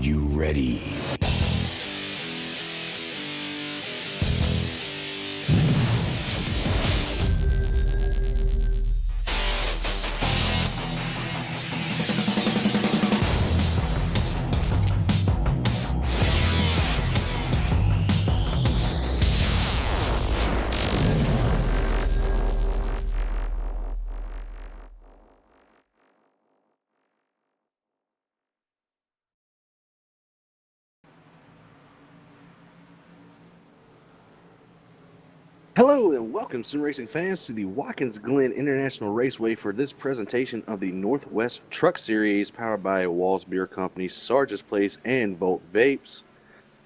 you ready? Hello and welcome, sim racing fans, to the Watkins Glen International Raceway for this presentation of the Northwest Truck Series, powered by Walls Beer Company, Sargent's Place, and Volt Vapes.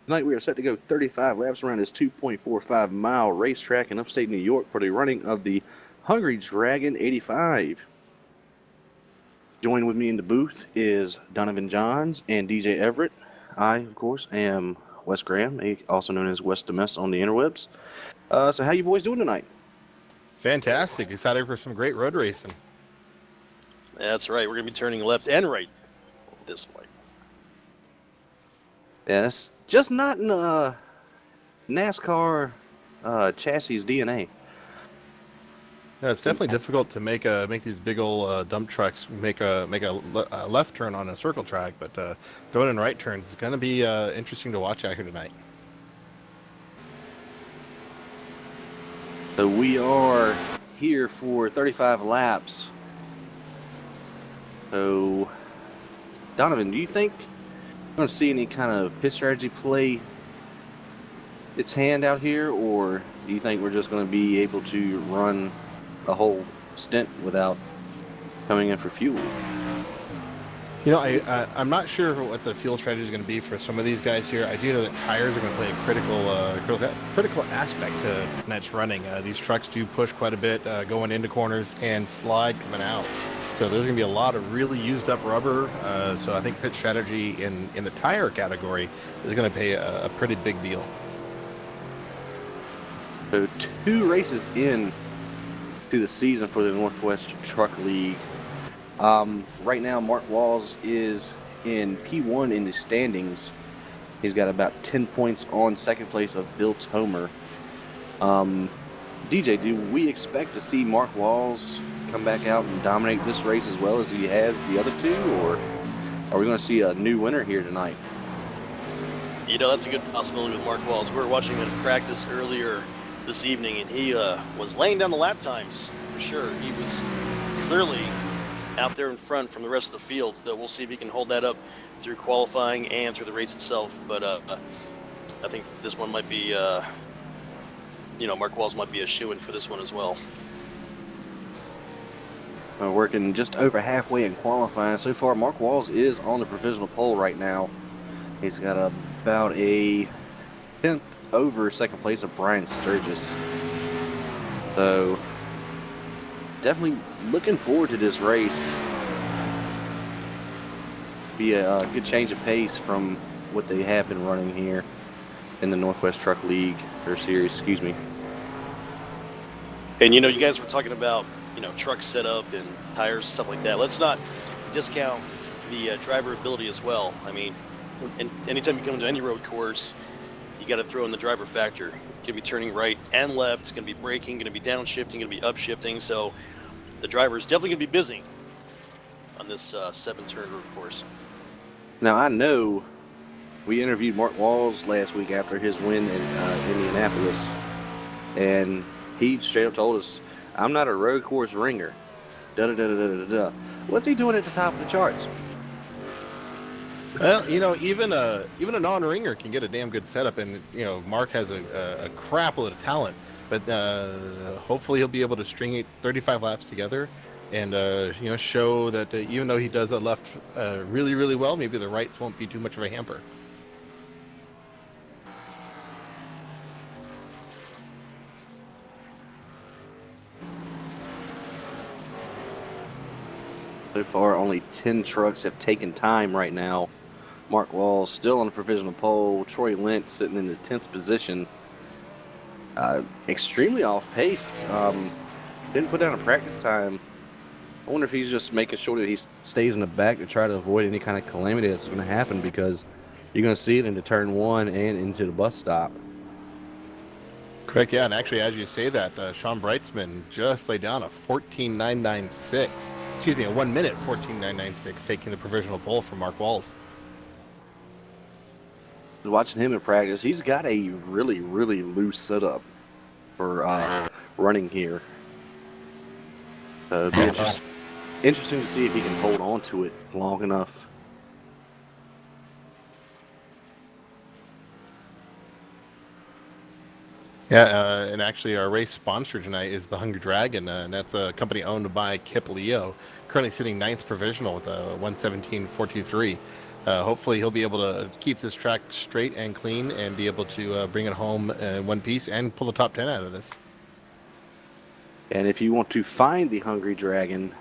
Tonight we are set to go 35 laps around this 2.45-mile racetrack in upstate New York for the running of the Hungry Dragon 85. Joining with me in the booth is Donovan Johns and DJ Everett. I, of course, am Wes Graham, also known as Wes Demess on the interwebs. So how you boys doing tonight? Fantastic. Excited for some great road racing. That's right. We're going to be turning left and right this way. Yeah, it's just not in NASCAR chassis DNA. Yeah, it's definitely difficult to make these big old dump trucks make a left turn on a circle track, but throwing in right turns is going to be interesting to watch out here tonight. So we are here for 35 laps. So, Donovan, do you think we're going to see any kind of pit strategy play its hand out here, or do you think we're just going to be able to run a whole stint without coming in for fuel? You know, I'm not sure what the fuel strategy is going to be for some of these guys here. I do know that tires are going to play a critical aspect to tonight's running. These trucks do push quite a bit going into corners and slide coming out. So there's going to be a lot of really used up rubber. So I think pit strategy in the tire category is going to play a pretty big deal. So 2 races in to the season for the Northwest Truck League. Right now, Mark Walls is in P1 in the standings. He's got about 10 points on second place of Bill Tomer. DJ, do we expect to see Mark Walls come back out and dominate this race as well as he has the other two, or are we going to see a new winner here tonight? You know, that's a good possibility with Mark Walls. We were watching him practice earlier this evening, and he was laying down the lap times for sure. He was clearly out there in front from the rest of the field. We'll see if he can hold that up through qualifying and through the race itself. But I think this one might be, Mark Walls might be a shoo-in for this one as well. Working just over halfway in qualifying. So far, Mark Walls is on the provisional pole right now. He's got about a 10th over second place of Brian Sturgis. So definitely looking forward to this race. Be a good change of pace from what they have been running here in the Northwest Truck League, or Series, excuse me. And, you know, you guys were talking about, truck setup and tires, stuff like that. Let's not discount the driver ability as well. I mean, anytime you come to any road course, you got to throw in the driver factor. You're going to be turning right and left. It's going to be braking, going to be downshifting, going to be upshifting. So the driver is definitely going to be busy on this 7-turn road course. Now, I know we interviewed Mark Walls last week after his win in Indianapolis, and he straight up told us, "I'm not a road course ringer." Da-da-da-da-da-da. What's he doing at the top of the charts? Well, even a non-ringer can get a damn good setup, and Mark has a crap load of talent. But hopefully he'll be able to string 35 laps together, and show that even though he does the left really, really well, maybe the rights won't be too much of a hamper. So far, only 10 trucks have taken time right now. Mark Walls still on the provisional pole. Troy Lent sitting in the 10th position. Extremely off pace. Didn't put down a practice time. I wonder if he's just making sure that he stays in the back to try to avoid any kind of calamity that's going to happen, because You're going to see it into turn 1 and into the bus stop. Correct, yeah, and actually, as you say that, Sean Brightsman just laid down a 14.996. Excuse me, a 1 minute 14.996, taking the provisional pole from Mark Walls. Watching him in practice, he's got a really, really loose setup for running here. It'd be interesting to see if he can hold on to it long enough. Yeah, and actually our race sponsor tonight is the Hungry Dragon, and that's a company owned by Kip Leo, currently sitting 9th provisional with a 117.423. Hopefully he'll be able to keep this track straight and clean and be able to bring it home in one piece and pull the top 10 out of this. And if you want to find the Hungry Dragon,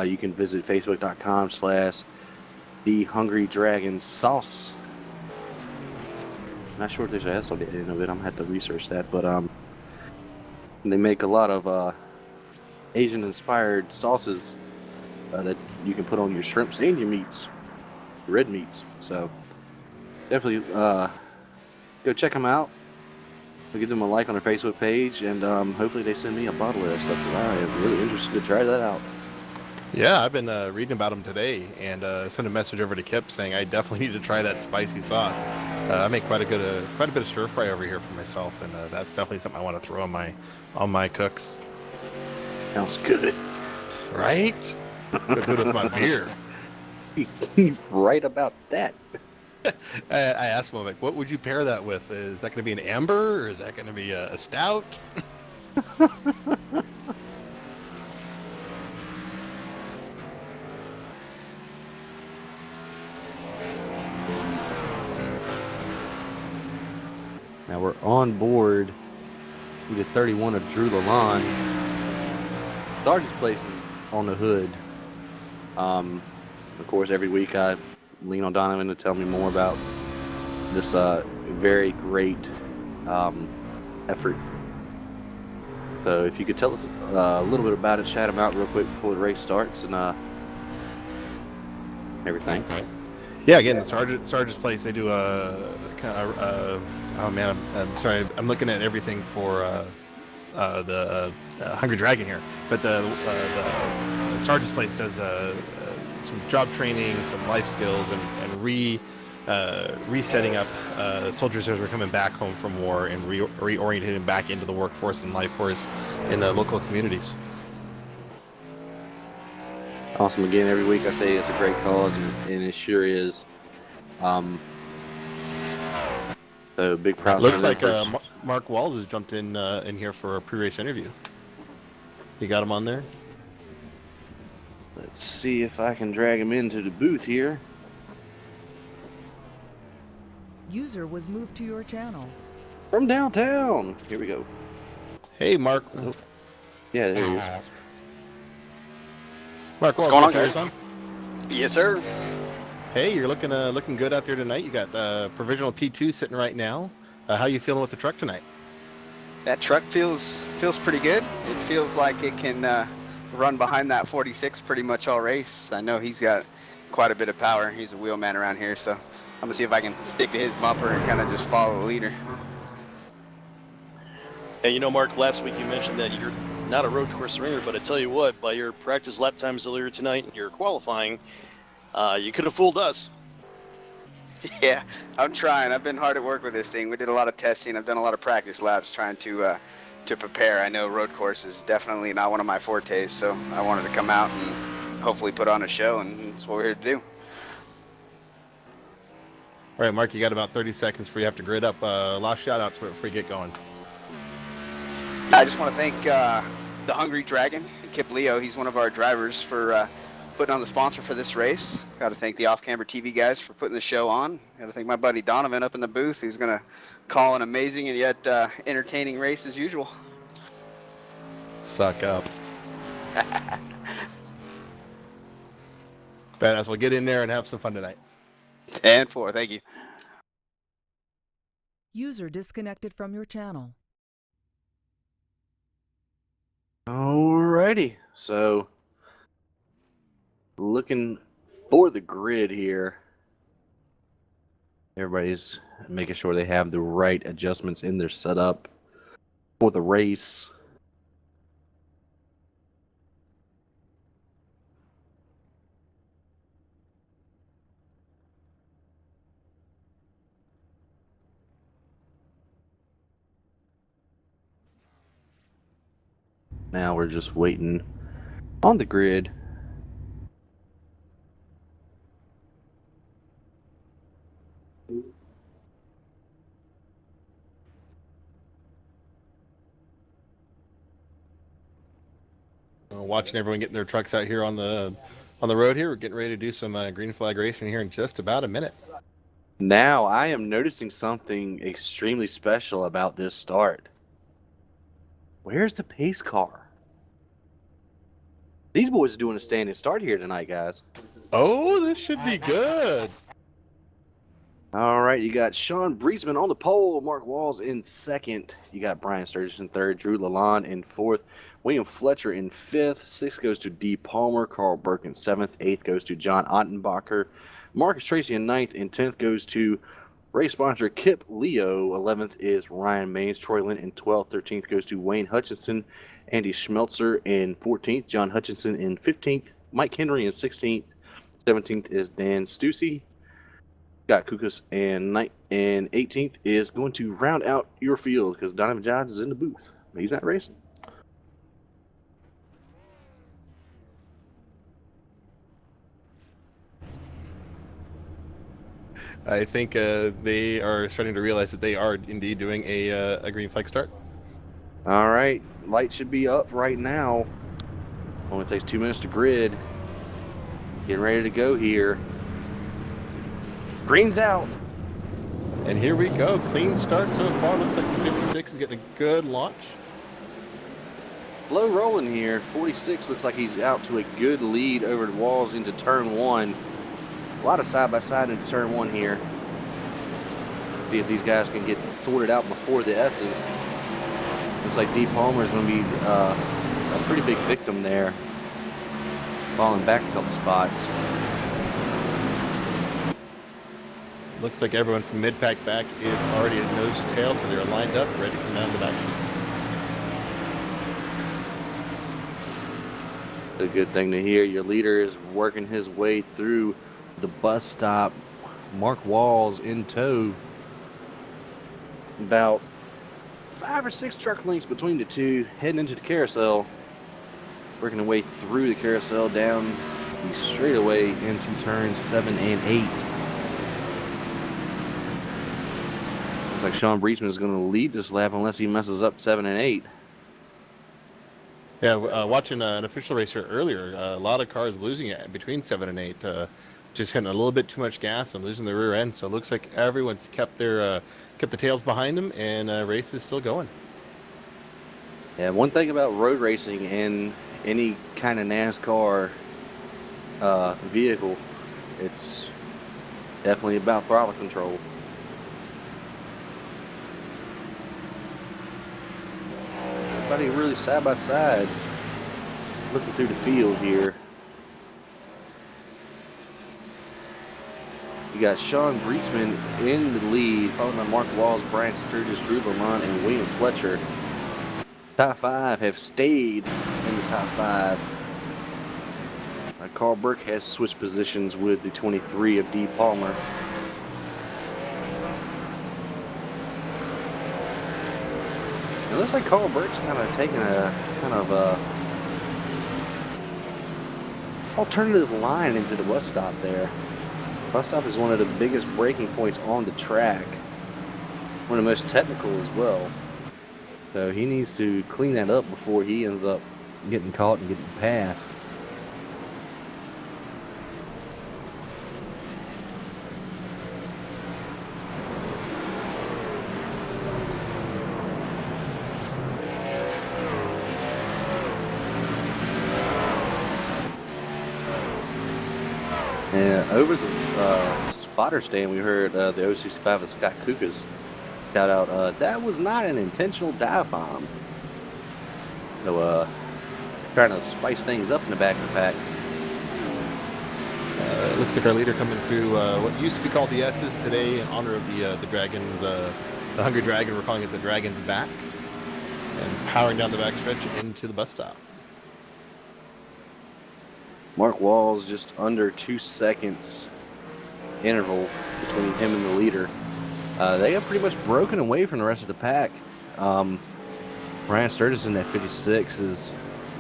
you can visit facebook.com/The Hungry Dragon Sauce. Not sure if there's an S on the end of it. I'm gonna have to research that, but they make a lot of Asian-inspired sauces that you can put on your shrimps and your meats, red meats. So definitely go check them out. We'll give them a like on their Facebook page, and hopefully they send me a bottle of that stuff. I am really interested to try that out. Yeah, I've been reading about them today, and sent a message over to Kip saying I definitely need to try that spicy sauce. I make quite a bit of stir fry over here for myself, and that's definitely something I want to throw on my cooks. Sounds good, right? Go do it with my beer. Right about that. I asked him, I'm like, what would you pair that with? Is that going to be an amber, or is that going to be a stout? Now we're on board with 31 of Drew Lalonde. Sergeant's place is on the hood. Of course, every week I lean on Donovan to tell me more about this very great effort. So if you could tell us a little bit about it, shout them out real quick before the race starts and everything. Yeah, again, the Sergeant's place, they do oh man, I'm sorry, I'm looking at everything for the Hungry Dragon here, but the Sergeant's place does some job training, some life skills, and resetting up soldiers as we're coming back home from war and reorienting them back into the workforce and life force in the local communities. Awesome. Again, every week I say it's a great cause, and it sure is. So big props. Looks like Mark Walls has jumped in here for a pre-race interview. You got him on there? Let's see if I can drag him into the booth here. User was moved to your channel. From downtown. Here we go. Hey, Mark. Oh. Yeah, there he is. Mark, what's going on, guys? Yes, sir. Hey, you're looking good out there tonight. You got provisional P2 sitting right now. How you feeling with the truck tonight? That truck feels pretty good. It feels like it can run behind that 46 pretty much all race. I know he's got quite a bit of power. He's a wheelman around here, so I'm gonna see if I can stick to his bumper and kind of just follow the leader. Hey, you know, Mark, last week you mentioned that you're not a road course ringer, but I tell you what, by your practice lap times earlier tonight and your qualifying, you could have fooled us. Yeah, I'm trying. I've been hard at work with this thing. We did a lot of testing. I've done a lot of practice laps trying to prepare. I know road course is definitely not one of my fortes, so I wanted to come out and hopefully put on a show, and that's what we're here to do. All right, Mark, you got about 30 seconds before you have to grid up. Last shout-outs before we get going. I just want to thank the Hungry Dragon, Kip Leo. He's one of our drivers for putting on the sponsor for this race. Got to thank the off-camera TV guys for putting the show on. Got to thank my buddy Donovan up in the booth, who's going to call an amazing and yet entertaining race as usual. Suck up. Badass. We'll get in there and have some fun tonight. 10-4. Thank you. User disconnected from your channel. Alrighty, so looking for the grid here. Everybody's making sure they have the right adjustments in their setup for the race. Now we're just waiting on the grid. Watching everyone getting their trucks out here on the road here. We're getting ready to do some green flag racing here in just about a minute. Now I am noticing something extremely special about this start. Where's the pace car? These boys are doing a standing start here tonight, guys. Oh, this should be good. All right, you got Sean Breesman on the pole, Mark Walls in second. You got Brian Sturgis in third, Drew Lalonde in fourth, William Fletcher in fifth. Sixth goes to D. Palmer, Carl Burke in seventh. Eighth goes to John Ottenbacher, Marcus Tracy in ninth, and 10th goes to race sponsor Kip Leo. 11th is Ryan Maines, Troy Lynn in 12th. 13th goes to Wayne Hutchinson, Andy Schmeltzer in 14th, John Hutchinson in 15th, Mike Henry in 16th. 17th is Dan Stussy. Scott Kukas and 18th is going to round out your field because Donovan Johns is in the booth. He's not racing. I think they are starting to realize that they are indeed doing a green flag start. All right, light should be up right now. Only takes 2 minutes to grid. Getting ready to go here. Green's out. And here we go. Clean start so far. Looks like the 56 is getting a good launch. Slow rolling here. 46 looks like he's out to a good lead over the walls into turn one. A lot of side-by-side into turn one here. See if these guys can get sorted out before the S's. Looks like D. Palmer is going to be a pretty big victim there. Falling back a couple spots. Looks like everyone from mid-pack back is already at nose to tail, so they're lined up, ready to come down the back sheet. A good thing to hear. Your leader is working his way through the bus stop. Mark Walls in tow. About 5 or 6 truck lengths between the two, heading into the carousel. Working their way through the carousel down the straightaway into turns 7 and 8. Looks like Sean Breesman is going to lead this lap unless he messes up 7 and 8. Yeah, watching an official racer earlier, a lot of cars losing it between 7 and 8, just hitting a little bit too much gas and losing the rear end. So it looks like everyone's kept the tails behind them, and race is still going. Yeah, one thing about road racing and any kind of NASCAR vehicle, it's definitely about throttle control. Everybody really side by side looking through the field here. You got Sean Breesman in the lead, followed by Mark Walls, Brian Sturgis, Drew Lamont, and William Fletcher. Top 5 have stayed in the top 5. Carl Burke has switched positions with the 23 of D. Palmer. It looks like Carl Burke's kind of taking a alternative line into the bus stop there. Bus stop is one of the biggest braking points on the track. One of the most technical as well. So he needs to clean that up before he ends up getting caught and getting passed. And over the spotter stand, we heard the 065 of Scott Kukas shout out, that was not an intentional dive bomb. So, trying to spice things up in the back of the pack. It looks like our leader coming through what used to be called the S's today in honor of the Dragons, the Hungry Dragon. We're calling it the Dragon's Back, and powering down the backstretch into the bus stop. Mark Walls just under 2 seconds interval between him and the leader. They have pretty much broken away from the rest of the pack. Brian Sturgis in that 56 is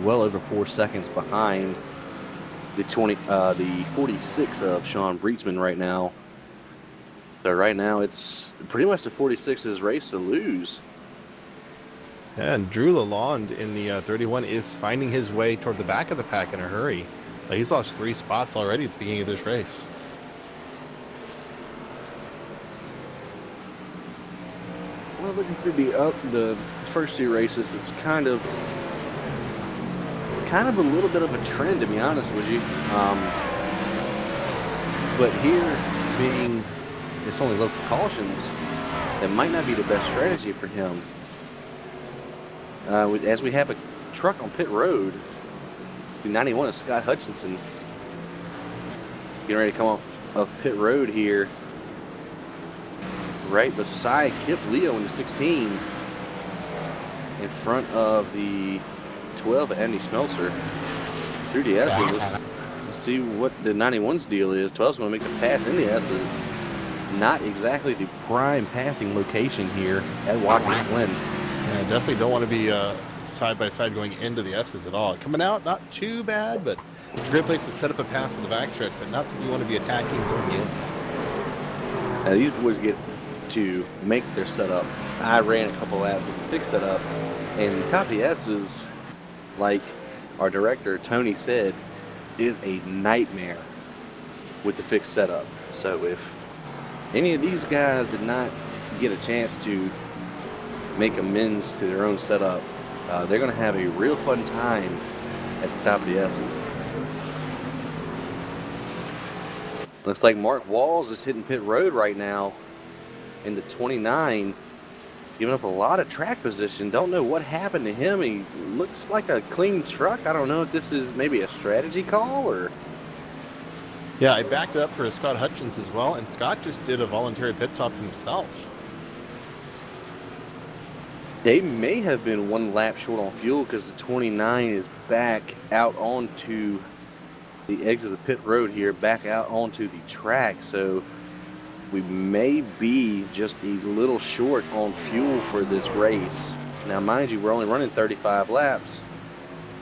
well over 4 seconds behind the 46 of Sean Breetzman right now. So right now it's pretty much the 46's race to lose. And Drew Lalonde in the 31 is finding his way toward the back of the pack in a hurry. He's lost 3 spots already at the beginning of this race. Well, looking through the first 2 races, it's kind of a little bit of a trend, to be honest with you. But here, being it's only local cautions, that might not be the best strategy for him. As we have a truck on pit road, the 91 of Scott Hutchinson getting ready to come off of pit road here, right beside Kip Leo in the 16, in front of the 12 of Andy Smeltzer through the S's. Let's see what the 91's deal is. 12's going to make the pass in the S's. Not exactly the prime passing location here at Watkins Glen. Yeah, definitely don't want to be side by side going into the S's at all. Coming out, not too bad, but it's a great place to set up a pass for the backstretch, but not something you want to be attacking going in. Now, these boys get to make their setup. I ran a couple laps with the fixed setup, and the top of the S's, like our director Tony said, is a nightmare with the fixed setup. So if any of these guys did not get a chance to make amends to their own setup, they're going to have a real fun time at the top of the S's. Looks like Mark Walls is hitting pit road right now in the 29, giving up a lot of track position. Don't know what happened to him. He looks like a clean truck. I don't know if this is maybe a strategy call or... Yeah, I backed up for Scott Hutchins as well, and Scott just did a voluntary pit stop himself. They may have been 1 lap short on fuel because the 29 is back out onto the exit of the pit road here, back out onto the track. So we may be just a little short on fuel for this race. Now, mind you, we're only running 35 laps,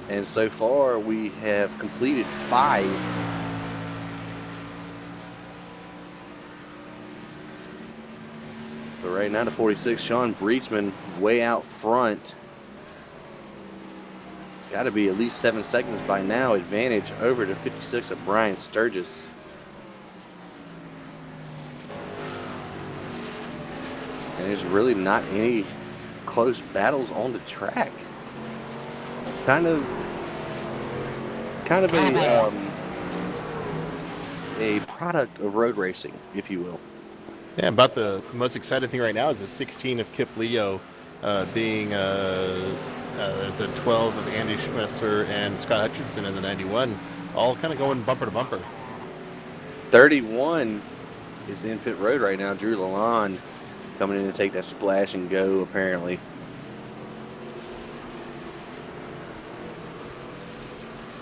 and so far we have completed 5. So right now, the 46, Sean Breetzman, way out front. Got to be at least 7 seconds by now. Advantage over to 56 of Brian Sturgis. And there's really not any close battles on the track. Kind of a product of road racing, if you will. Yeah, about the most exciting thing right now is the 16 of Kip Leo being the 12 of Andy Schmetzer and Scott Hutchinson in the 91, all kind of going bumper to bumper. 31 is in pit road right now. Drew Lalonde coming in to take that splash and go, apparently.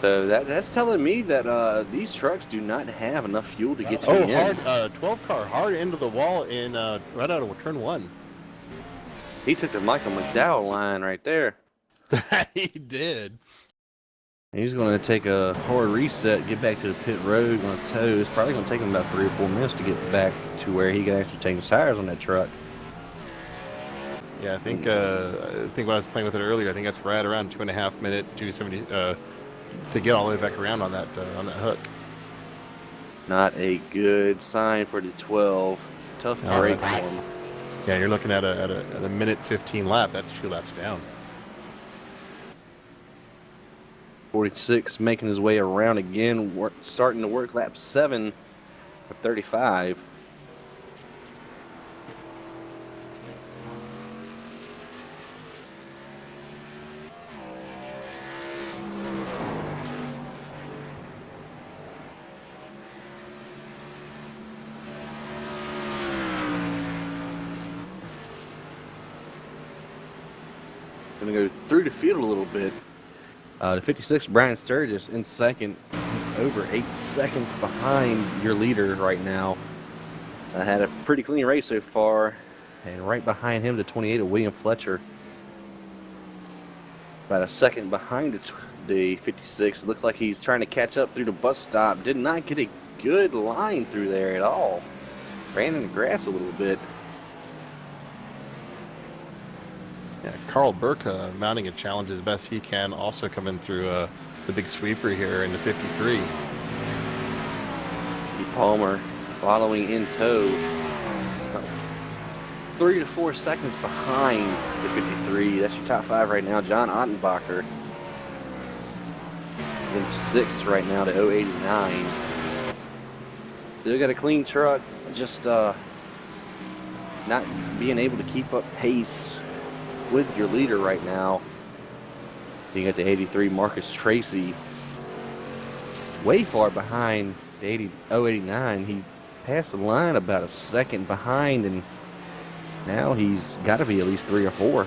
So that's telling me that these trucks do not have enough fuel to get to the end. Hard, 12 car hard into the wall in right out of turn 1. He took the Michael McDowell line right there. He did. He's going to take a hard reset, get back to the pit road, going to tow. It's probably going to take him about 3 or 4 minutes to get back to where he can actually change the tires on that truck. Yeah, I think when I was playing with it earlier, I think that's right around 2.5 minute, 270 to get all the way back around on that hook. Not a good sign for the 12. Tough break for him. Yeah, you're looking at a minute 15 lap. That's 2 laps down. 46 making his way around again, starting to work lap 7 of 35. Going to go through the field a little bit. The 56, Brian Sturgis, in second. He's over 8 seconds behind your leader right now. Had a pretty clean race so far. And right behind him, the 28 of William Fletcher. About a second behind the 56. It looks like he's trying to catch up through the bus stop. Did not get a good line through there at all. Ran in the grass a little bit. Yeah, Carl Burke mounting a challenge as best he can. Also coming through the big sweeper here in the 53. Pete Palmer following in tow. 3 to 4 seconds behind the 53. That's your top 5 right now. John Ottenbacher in 6th right now to 089. Still got a clean truck. Just not being able to keep up pace with your leader right now. You got the 83 Marcus Tracy way far behind the 089. He passed the line about a second behind, and now he's got to be at least 3 or 4.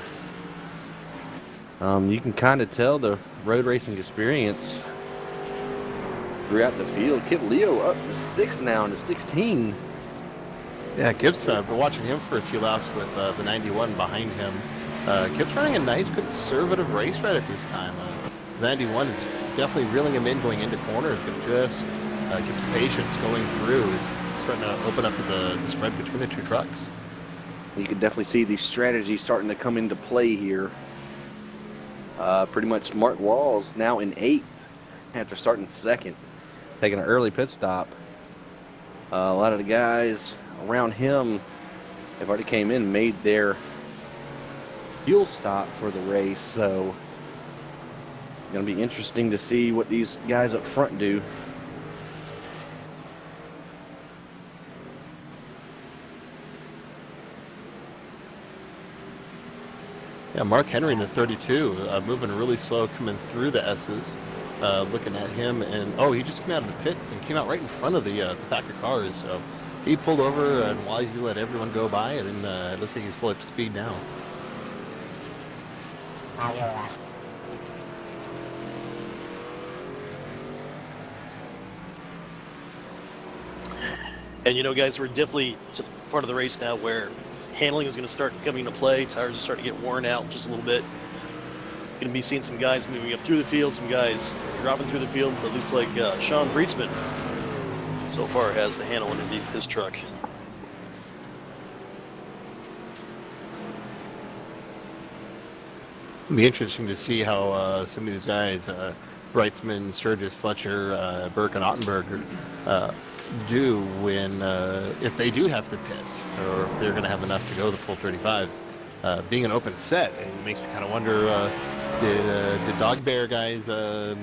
You can kind of tell the road racing experience throughout the field. Kip Leo up to 6 now into 16. Yeah, Kip's been watching him for a few laps with the 91 behind him. Kip's running a nice conservative race right at this time. The 91 is definitely reeling him in going into corners, but just keeps patience going through. He's starting to open up the spread between the two trucks. You can definitely see the strategy starting to come into play here. Pretty much Mark Walls now in 8th after starting 2nd, taking an early pit stop. A lot of the guys around him have already came in and made their fuel stop for the race, so it's going to be interesting to see what these guys up front do. Yeah, Mark Henry in the 32, moving really slow, coming through the S's. Looking at him, and he just came out of the pits and came out right in front of the pack of cars. So he pulled over and wisely let everyone go by, and then it looks like he's full up speed now. And guys, we're definitely to the part of the race now where handling is going to start coming into play. Tires are starting to get worn out just a little bit. Going to be seeing some guys moving up through the field, some guys dropping through the field. But at least like Sean Breitsman so far has the handle underneath his truck. It'll be interesting to see how some of these guys, Breitzman, Sturgis, Fletcher, Burke, and Ottenberg, do when if they do have to pit, or if they're going to have enough to go the full 35. Being an open set, it makes me kind of wonder, did Dog Bear guys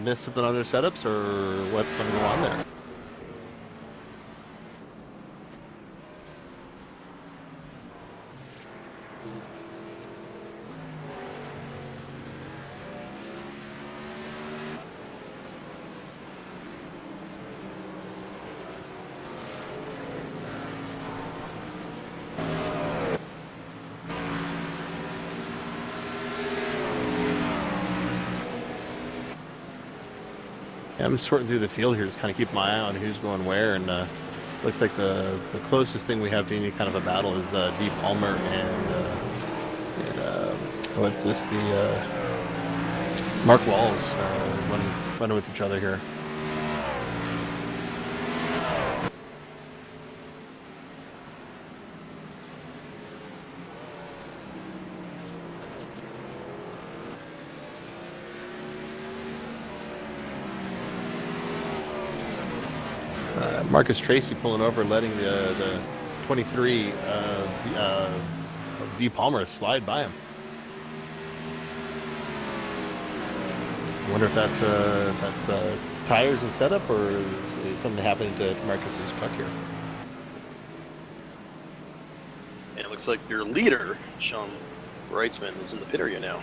miss something on their setups, or what's going to go on there? I'm just sorting through the field here, just kind of keep my eye on who's going where, and looks like the closest thing we have to any kind of a battle is Dee Palmer and what's this? The Mark Walls running with each other here. Marcus Tracy pulling over, letting the 23 Dee Palmer slide by him. I wonder if that's tires and setup, or is something happening to Marcus's truck here? And it looks like your leader, Sean Breitzman, is in the pit area now.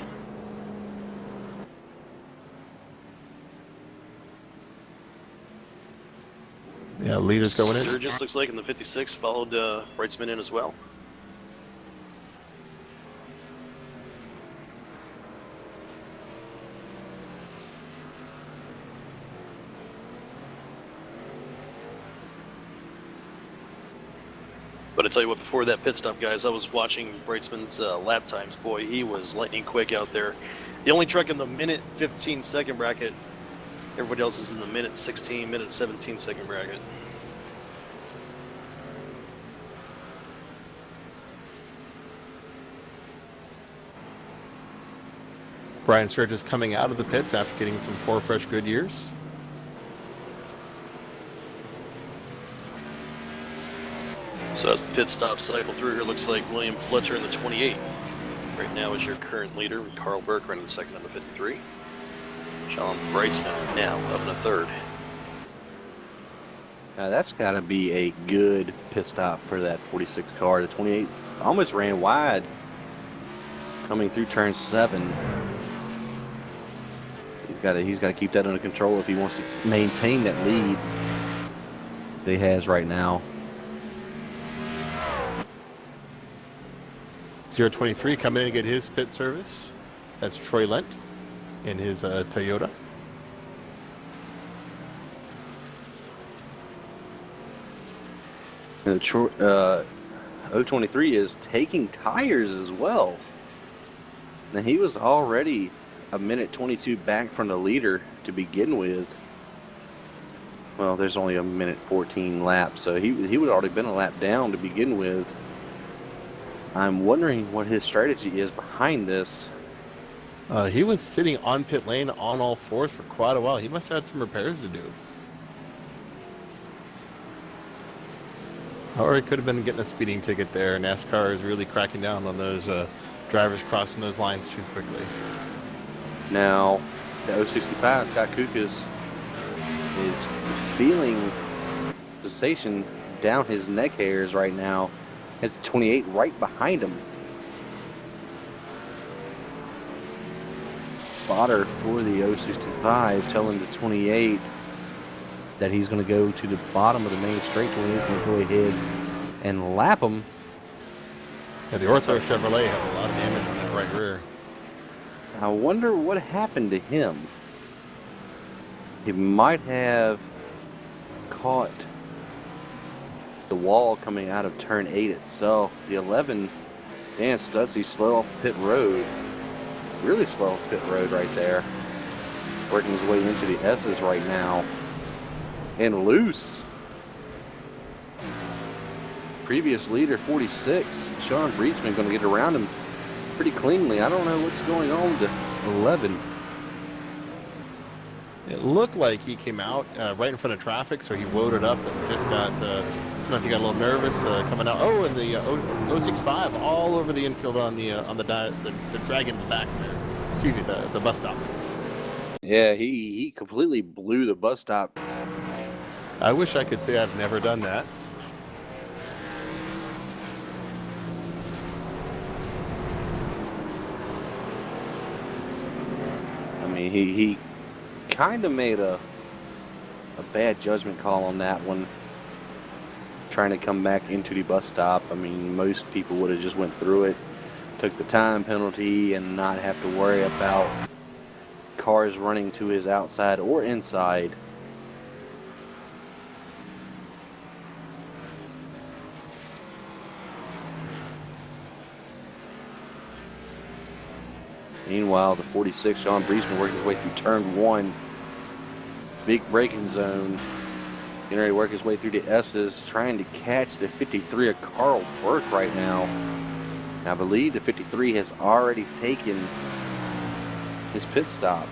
Yeah, leader's going in. Sturgis looks like in the 56 followed Breitzman in as well. But I tell you what, before that pit stop, guys, I was watching Brightsman's lap times. Boy, he was lightning quick out there. The only truck in the minute 15-second bracket. Everybody else is in the minute 16, minute 17-second bracket. Brian Sturgis coming out of the pits after getting some 4 fresh good years. So as the pit stop cycle through here, looks like William Fletcher in the 28 right now is your current leader, with Carl Burke running second on the 53. Sean Brightsman now up in the third. Now that's got to be a good pit stop for that 46 car. The 28 almost ran wide coming through turn 7. He's got to keep that under control if he wants to maintain that lead that he has right now. 023 coming in to get his pit service. That's Troy Lent in his Toyota. And 023 is taking tires as well. Now he was already a minute 22 back from the leader to begin with. Well, there's only a minute 14 lap, so he would already been a lap down to begin with. I'm wondering what his strategy is behind this. He was sitting on pit lane on all fours for quite a while. He must have had some repairs to do. Or he could have been getting a speeding ticket there. NASCAR is really cracking down on those drivers crossing those lines too quickly. Now, the 065 Scott Kukas is feeling sensation down his neck hairs right now. It's 28 right behind him. Spotter for the 065 telling the 28 that he's going to go to the bottom of the main straight. 28 going to go ahead and lap him. Yeah, the Ortho Chevrolet had a lot of damage on that right rear. I wonder what happened to him. He might have caught the wall coming out of turn 8 itself. The 11, Dan Stutzy, slow off pit road. Really slow off pit road right there. Working his way into the S's right now. And loose. Previous leader, 46. Sean Breachman going to get around him pretty cleanly. I don't know what's going on to 11. It looked like he came out right in front of traffic, so he loaded up and just got, I don't know if he got a little nervous coming out. Oh, and the 065 all over the infield on the Dragon's back there. Excuse me, the bus stop. Yeah, he completely blew the bus stop. I wish I could say I've never done that. I mean, he kind of made a bad judgment call on that one, trying to come back into the bus stop. I mean, most people would have just went through it, took the time penalty, and not have to worry about cars running to his outside or inside. Meanwhile, the 46, Sean Breesman, working his way through turn 1. Big braking zone. Getting ready to work his way through the S's, trying to catch the 53 of Carl Burke right now. Now, I believe the 53 has already taken his pit stop.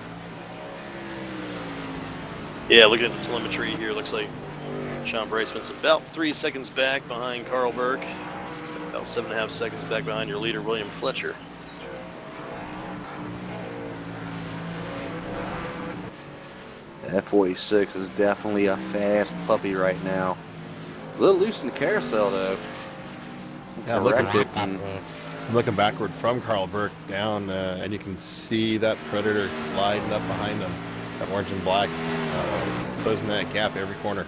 Yeah, looking at the telemetry here, looks like Sean Breisman's about 3 seconds back behind Carl Burke. About 7.5 seconds back behind your leader, William Fletcher. That 46 is definitely a fast puppy right now. A little loose in the carousel, though. Yeah, looking backward from Carl Burke down, and you can see that Predator sliding up behind him. That orange and black, closing that gap every corner.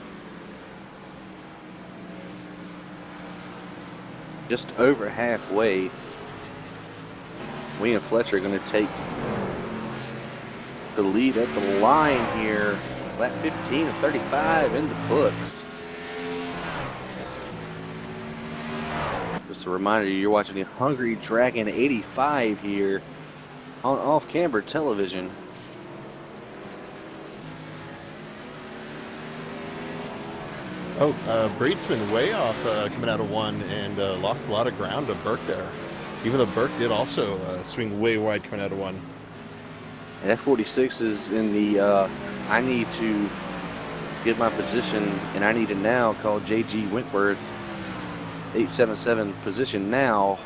Just over halfway. William Fletcher going to take the lead at the line here. Lap 15 of 35 in the books. Just a reminder, you're watching the Hungry Dragon 85 here on off-camber television. Oh, Breedsman way off coming out of 1 and lost a lot of ground to Burke there. Even though Burke did also swing way wide coming out of 1. And F46 is in the I need to get my position and I need to now call JG Wentworth 877 position now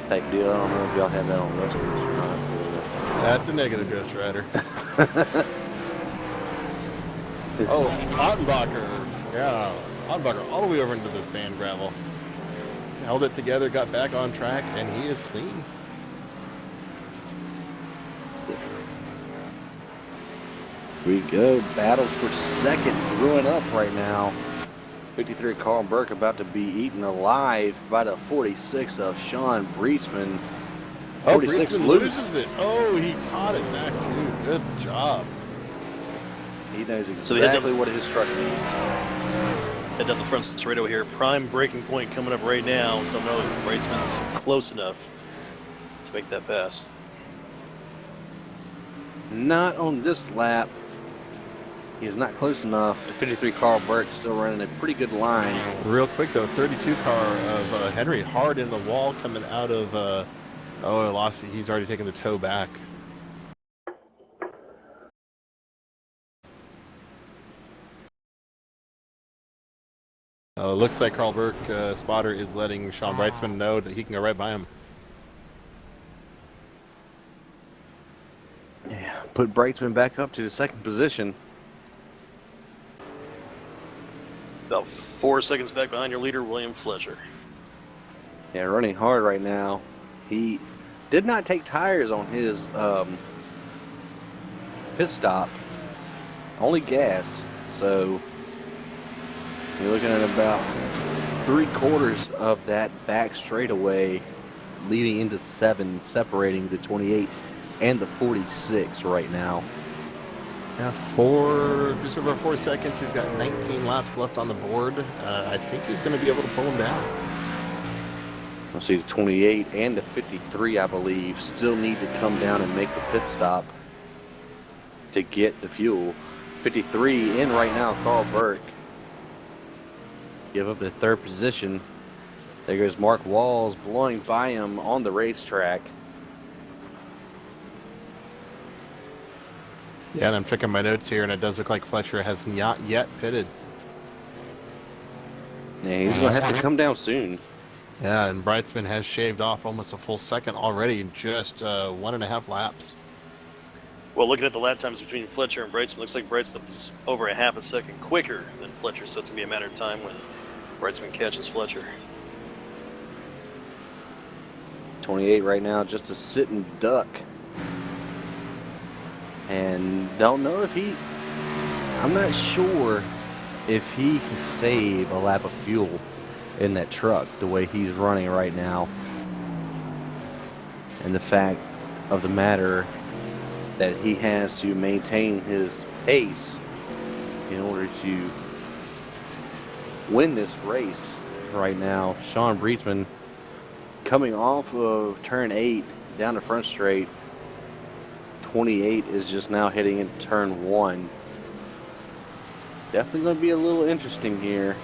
type deal. I don't know if y'all have that on West Coast or not. That's a negative, Ghost Rider. Oh, Ottenbacher. Yeah, Ottenbacher all the way over into the sand gravel. Held it together, got back on track, and he is clean. We go. Battle for second brewing up right now. 53 Carl Burke about to be eaten alive by the 46 of Sean Breesman. 46 Breedsman loses it. Oh, he caught it back too. Good job. He knows exactly what his truck needs. Head down the front straight over here. Prime breaking point coming up right now. Don't know if Breedsman's close enough to make that pass. Not on this lap. He is not close enough. 53 Carl Burke still running a pretty good line. Real quick though, 32 car of Henry hard in the wall coming out of. Oh, I lost it. He's already taken the toe back. Looks like Carl Burke spotter is letting Sean Breedsman know that he can go right by him. Yeah, put Breedsman back up to the second position. It's about 4 seconds back behind your leader, William Fletcher. Yeah, running hard right now. He did not take tires on his pit stop, only gas. So you're looking at about 3/4 of that back straightaway leading into 7, separating the 28 and the 46 right now. Yeah, just over 4 seconds. He's got 19 laps left on the board. I think he's going to be able to pull him down. I'll see the 28 and the 53, I believe, still need to come down and make the pit stop to get the fuel. 53 in right now, Carl Burke. Give up the third position. There goes Mark Walls blowing by him on the racetrack. Yeah, and I'm checking my notes here, and it does look like Fletcher has not yet pitted. Yeah, he's going to have to come down soon. Yeah, and Breedsman has shaved off almost a full second already in just 1.5 laps. Well, looking at the lap times between Fletcher and Breedsman, looks like Breedsman is over a half a second quicker than Fletcher, so it's going to be a matter of time when Breedsman catches Fletcher. 28 right now, just a sitting duck. And don't know if I'm not sure if he can save a lap of fuel in that truck the way he's running right now. And the fact of the matter that he has to maintain his pace in order to win this race right now. Sean Breedsman coming off of turn 8 down the front straight. 28 is just now heading into turn 1. Definitely going to be a little interesting here.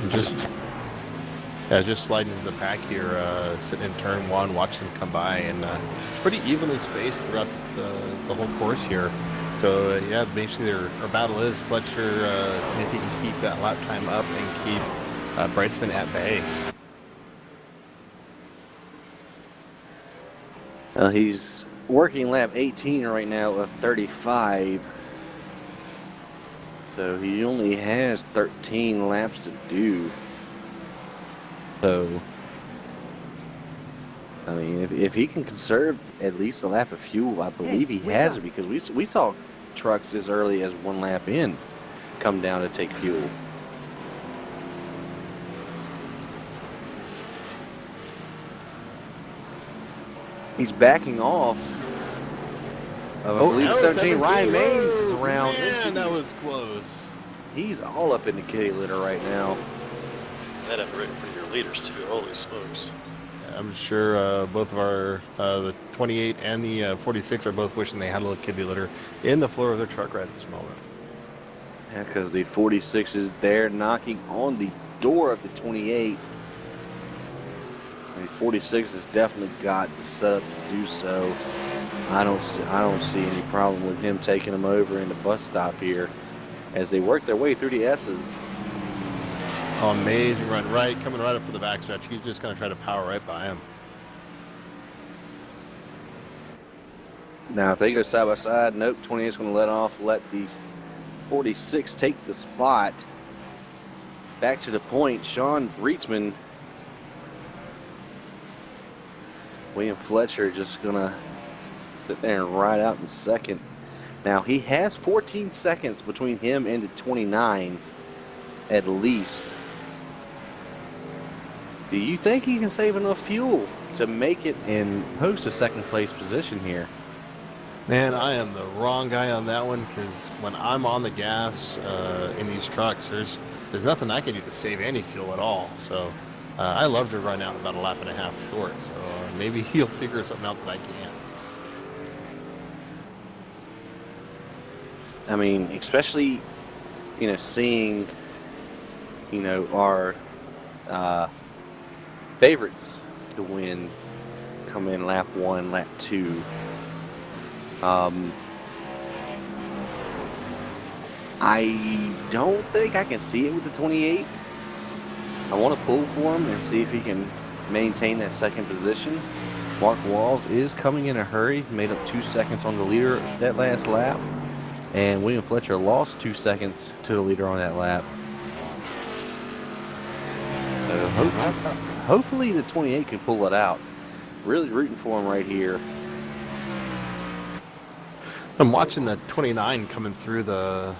Just sliding into the pack here, sitting in turn 1, watching them come by, and it's pretty evenly spaced throughout the whole course here. So yeah, basically our battle is Fletcher seeing if he can keep that lap time up and keep Breedsman at bay. He's working lap 18 right now of 35. So he only has 13 laps to do. So, I mean, if he can conserve at least a lap of fuel, I believe he has it, because we saw trucks as early as 1 lap in come down to take fuel. He's backing off. I believe 17. Ryan Maines is around. Man, that was close. He's all up in the kitty litter right now. that up written for your leaders too. Holy smokes! I'm sure both of our the 28 and the 46 are both wishing they had a little kiddie litter in the floor of their truck right at this moment. Yeah, because the 46 is there knocking on the door of the 28. The 46 has definitely got the setup to do so. I don't see any problem with him taking them over in the bus stop here as they work their way through the S's. Oh, amazing run, right, coming right up for the backstretch. He's just going to try to power right by him. Now, if they go side by side, nope, 28 is going to let the 46 take the spot. Back to the point, Sean Breetzman. William Fletcher just going to sit there and ride out in second. Now, he has 14 seconds between him and the 29 at least. Do you think he can save enough fuel to make it and post a second place position here? Man, I am the wrong guy on that one because when I'm on the gas in these trucks, there's nothing I can do to save any fuel at all. So I love to run out about a lap and a half short. So maybe he'll figure something out that I can't. I mean, especially, seeing, our favorites to win come in lap 1, lap 2. I don't think I can see it with the 28. I want to pull for him and see if he can maintain that second position. Mark Walls is coming in a hurry, made up 2 seconds on the leader that last lap. And William Fletcher lost 2 seconds to the leader on that lap. So hopefully the 28 can pull it out. Really rooting for him right here. I'm watching the 29 coming through the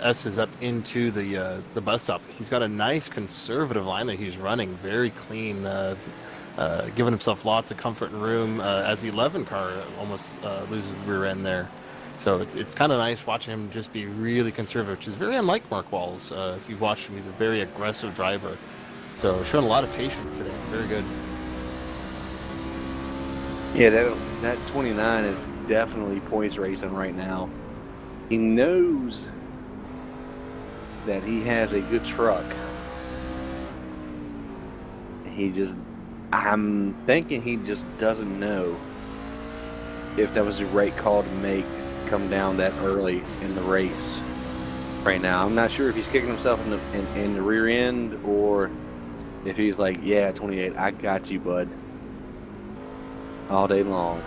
S's up into the bus stop. He's got a nice conservative line that he's running, very clean, giving himself lots of comfort and room as the 11 car almost loses the rear end there. So it's kind of nice watching him just be really conservative, which is very unlike Mark Walls. If you've watched him, he's a very aggressive driver. So showing a lot of patience today. It's very good. Yeah, that 29 is definitely points racing right now. He knows that he has a good truck. I'm thinking he just doesn't know if that was the right call to make, come down that early in the race right now. I'm not sure if he's kicking himself in the rear end or if he's like, yeah, 28, I got you, bud, all day long.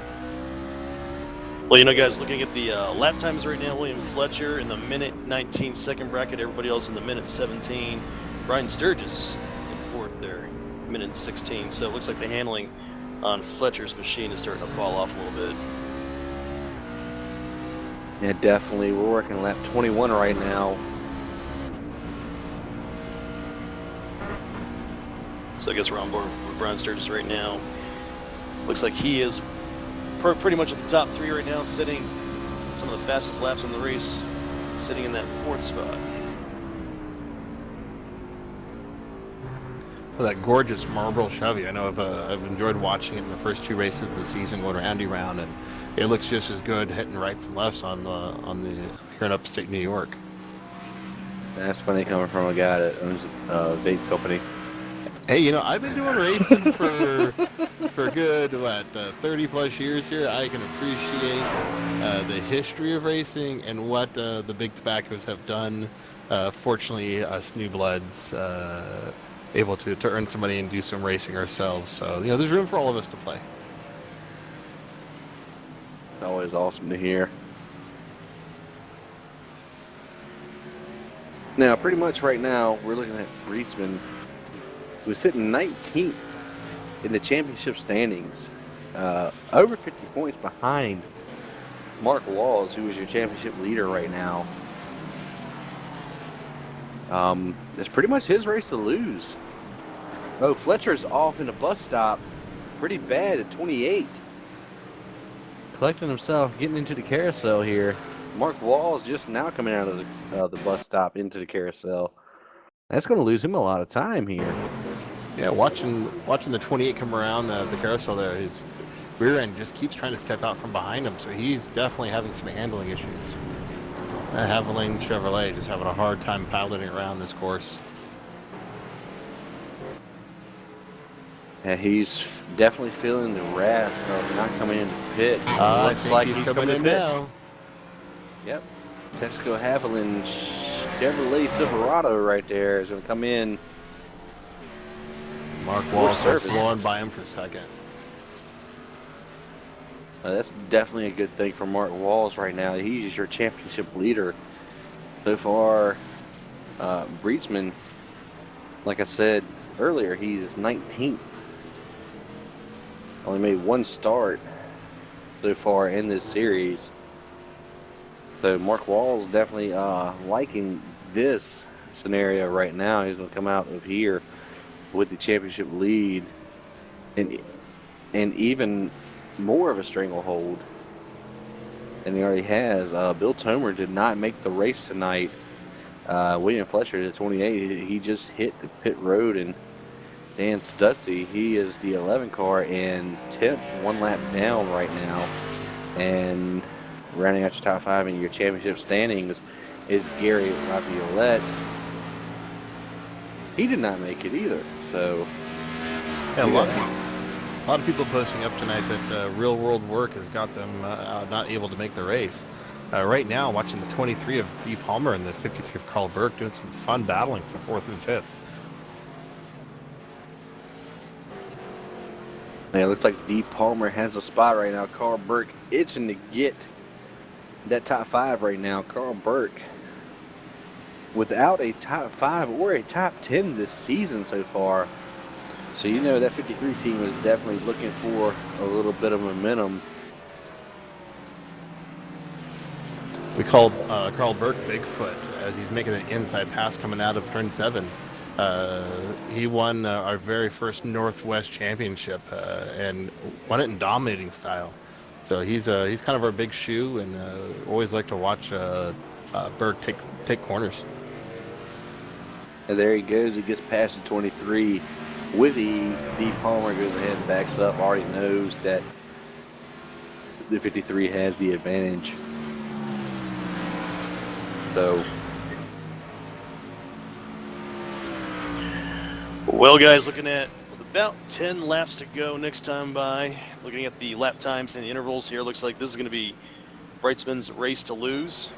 Well, guys, looking at the lap times right now, William Fletcher in the minute 19 second bracket, everybody else in the minute 17. Brian Sturgis in fourth there, minute 16. So it looks like the handling on Fletcher's machine is starting to fall off a little bit. Yeah, definitely. We're working lap 21 right now. So I guess we're on board with Brian Sturgis right now. Looks like he is pretty much at the top 3 right now, sitting some of the fastest laps in the race, sitting in that 4th spot. Well, that gorgeous Marlboro Chevy. I know I've enjoyed watching it in the first 2 races of the season, going roundy round, and it looks just as good hitting rights and lefts on the here in upstate New York. That's funny coming from a guy that owns a vape company. Hey, I've been doing racing for good 30 plus years here. I can appreciate the history of racing and what the big tobaccos have done. Fortunately, us new bloods able to earn some money and do some racing ourselves. So there's room for all of us to play. Always awesome to hear. Now, pretty much right now, we're looking at Breetzman, who's sitting 19th in the championship standings, over 50 points behind Mark Walls, who is your championship leader right now. It's pretty much his race to lose. Oh, Fletcher's off in a bus stop pretty bad at 28. Collecting himself, getting into the carousel here. Mark Walls just now coming out of the bus stop into the carousel. That's going to lose him a lot of time here. Yeah, watching the 28 come around the carousel there, his rear end just keeps trying to step out from behind him, so he's definitely having some handling issues. Haviland Chevrolet just having a hard time piloting around this course. Yeah, he's definitely feeling the wrath of not coming into pit. Looks like he's coming in now. Yep. Texaco Haviland Chevrolet Silverado right there is going to come in. Mark Walls was flowing by him for a second. That's definitely a good thing for Mark Walls right now. He's your championship leader. So far, Breetzman, like I said earlier, he's 19th. Only made one start so far in this series. So Mark Walls definitely liking this scenario right now. He's going to come out of here with the championship lead and even more of a stranglehold than he already has. Bill Tomer did not make the race tonight. William Fletcher, the 28, he just hit the pit road, and Dan Stutzy, he is the 11 car and 10th, one lap down right now. And rounding out your top 5 in your championship standings is Gary Laviolette. He did not make it either. So, yeah, a lot of people posting up tonight that real world work has got them not able to make the race. Right now, watching the 23 of Dee Palmer and the 53 of Carl Burke doing some fun battling for 4th and 5th. Yeah, it looks like Dee Palmer has a spot right now. Carl Burke itching to get that top 5 right now. Carl Burke without a top 5 or a top 10 this season so far. So you know that 53 team is definitely looking for a little bit of momentum. We called Carl Burke Bigfoot as he's making an inside pass coming out of turn 7. He won our very first Northwest Championship and won it in dominating style. So he's kind of our big shoe, and always like to watch Burke take corners. And there he goes. He gets past the 23 with ease. Dee Palmer goes ahead and backs up. Already knows that the 53 has the advantage. So, well, guys, looking at with about 10 laps to go next time by, looking at the lap times and the intervals here, looks like this is going to be Brightsman's race to lose.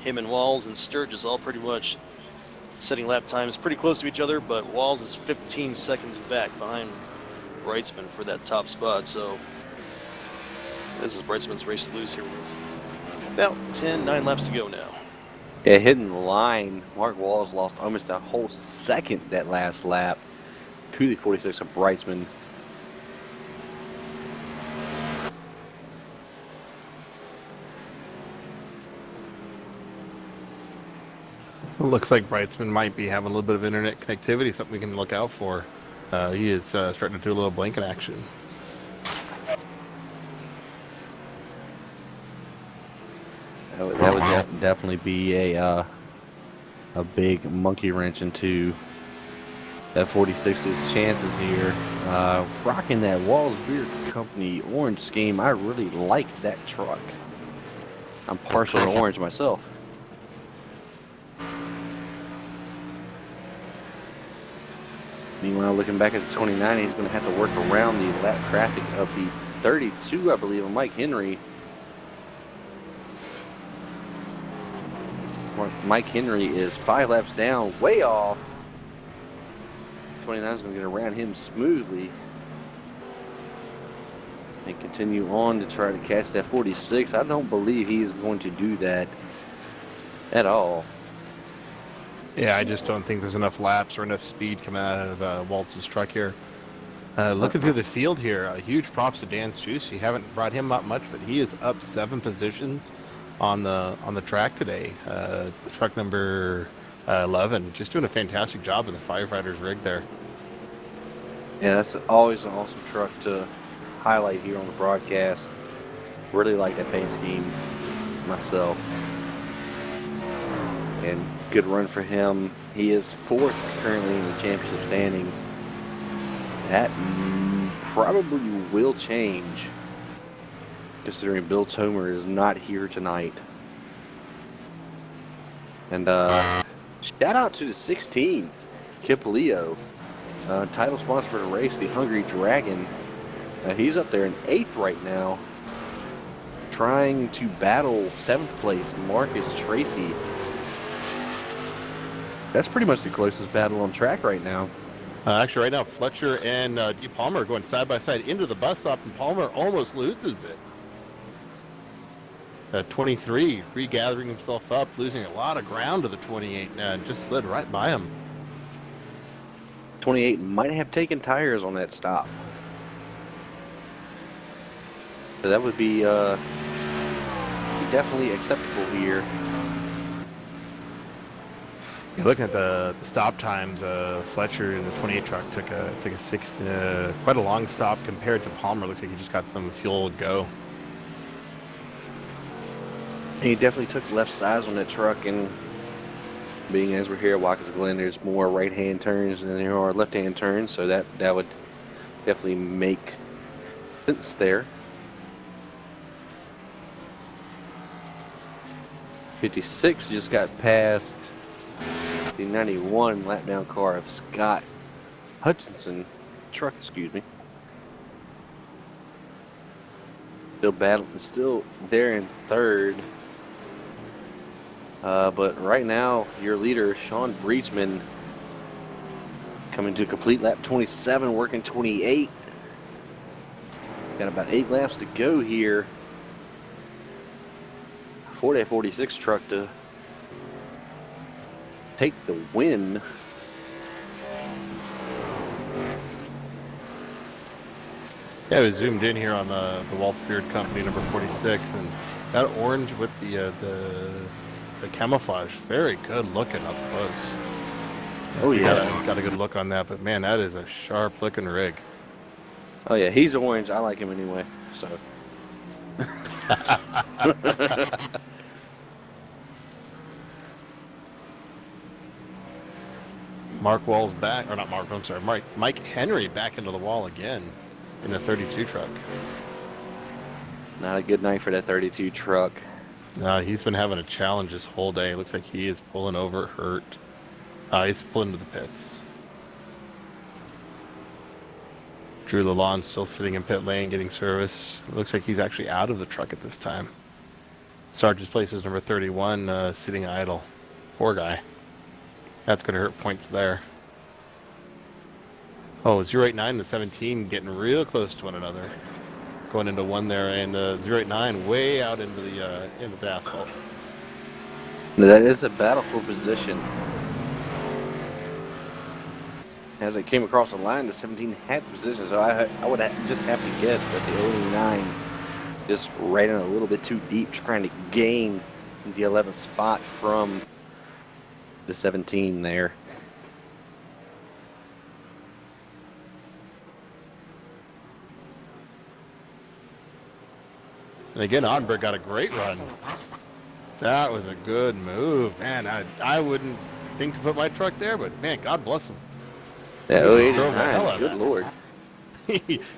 Him and Walls and Sturgis all pretty much setting lap times pretty close to each other, but Walls is 15 seconds back behind Brightsman for that top spot. So this is Brightsman's race to lose here with about 9 laps to go now. yeah, hitting the line. Mark Walls lost almost a whole second that last lap to the 46 of Brightsman. It looks like Brightsman might be having a little bit of internet connectivity, something we can look out for. He is starting to do a little blinking action. That would definitely be a big monkey wrench into that 46's chances here. Rocking that Walls Beer Company orange scheme, I really like that truck. I'm partial to orange myself. Meanwhile, looking back at the 29, he's going to have to work around the lap traffic of the 32, I believe, of Mike Henry. Mike Henry is 5 laps down, way off. 29 is going to get around him smoothly and continue on to try to catch that 46. I don't believe he is going to do that at all. Yeah, I just don't think there's enough laps or enough speed coming out of Waltz's truck here. Looking through the field here, huge props to Dan Schuss. You haven't brought him up much, but he is up 7 positions on the track today. Truck number 11, just doing a fantastic job in the firefighters rig there. Yeah, that's always an awesome truck to highlight here on the broadcast. Really like that paint scheme myself. and good run for him. He is 4th currently in the championship standings. That probably will change, considering Bill Tomer is not here tonight. And shout out to the 16, Kip Leo, title sponsor for the race, the Hungry Dragon. He's up there in 8th right now, trying to battle 7th place Marcus Tracy. That's pretty much the closest battle on track right now. Actually, right now, Fletcher and D. Palmer are going side by side into the bus stop, and Palmer almost loses it. 23 regathering himself up, losing a lot of ground to the 28, and just slid right by him. 28 might have taken tires on that stop. So that would be definitely acceptable here. Yeah, looking at the stop times, Fletcher in the 28 truck took a quite a long stop compared to Palmer. Looks like he just got some fuel to go. He definitely took left sides on that truck, and being as we're here at Watkins Glen, there's more right-hand turns than there are left-hand turns, so that would definitely make sense there. 56 just got past the 91 lap down car of Scott Hutchinson truck, excuse me. Still there in 3rd. But right now, your leader, Sean Breachman, coming to complete lap 27, working 28. Got about 8 laps to go here for that 46 truck to take the win. Yeah, we zoomed in here on the Waltz Beard Company number 46, and that orange with the camouflage, very good looking up close. Oh yeah, got a good look on that, but man, that is a sharp looking rig. Oh yeah, he's orange. I like him anyway. So. Mark Wall's back, or not Mark, I'm sorry, Mike Henry back into the wall again in the 32 truck. Not a good night for that 32 truck. No, he's been having a challenge this whole day. Looks like he is pulling over hurt. He's pulling to the pits. Drew Lalonde still sitting in pit lane getting service. It looks like he's actually out of the truck at this time. Sarge's place is number 31, sitting idle. Poor guy. That's going to hurt points there. Oh, 089 and the 17 getting real close to one another. Going into one there, and the 089 way out into the asphalt. That is a battle for position. As it came across the line, the 17 had position, so I would just have to guess that the 09 just ran in a little bit too deep, trying to gain the 11th spot from the 17 there. And again, Ottenberg got a great run. That was a good move. Man, I wouldn't think to put my truck there, but man, God bless him. That Drove the hell out of good that. Lord.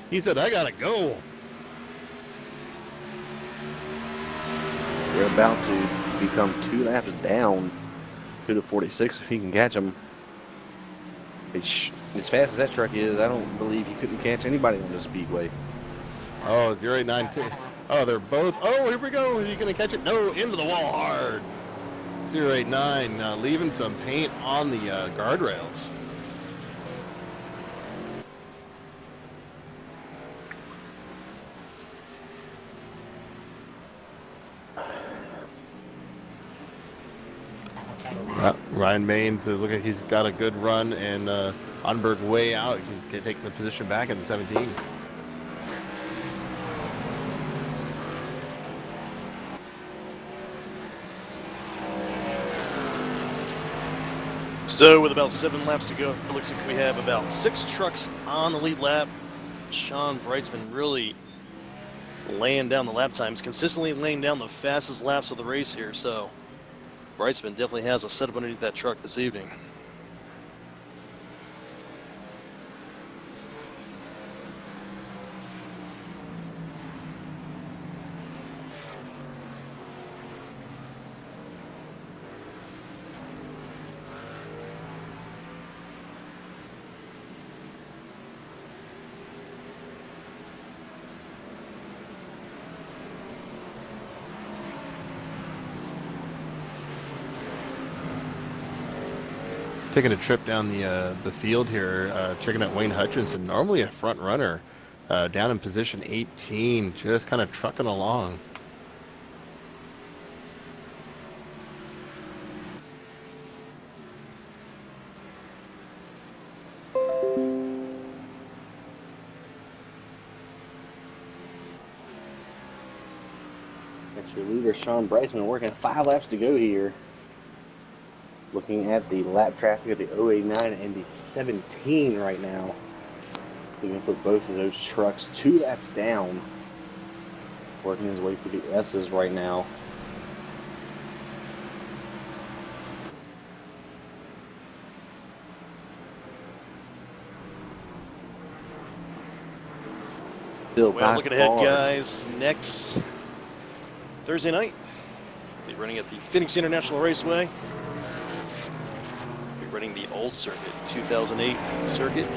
He said, I gotta go. We're about to become 2 laps down to the 46 if he can catch him. Which, as fast as that truck is, I don't believe he couldn't catch anybody on the speedway. Oh, 089 too. Oh, they're both. Oh, here we go. Is he going to catch it? No, into the wall hard. 089 leaving some paint on the guardrails. Ryan Maines is looking. He's got a good run, and Ottenberg way out. He's taking the position back in the 17. So with about 7 laps to go, it looks like we have about 6 trucks on the lead lap. Sean Brightsman really laying down the lap times, consistently laying down the fastest laps of the race here. So Brightsman definitely has a setup underneath that truck this evening. Taking a trip down the field here, checking out Wayne Hutchinson, normally a front runner, down in position 18, just kind of trucking along. That's your leader, Sean Brightsman, working 5 laps to go here. Looking at the lap traffic of the 089 and the 17 right now. We can put both of those trucks 2 laps down. Working his way through the S's right now. Still Well, looking ahead, guys, next Thursday night, they're running at the Phoenix International Raceway. We're running the old circuit, 2008 circuit.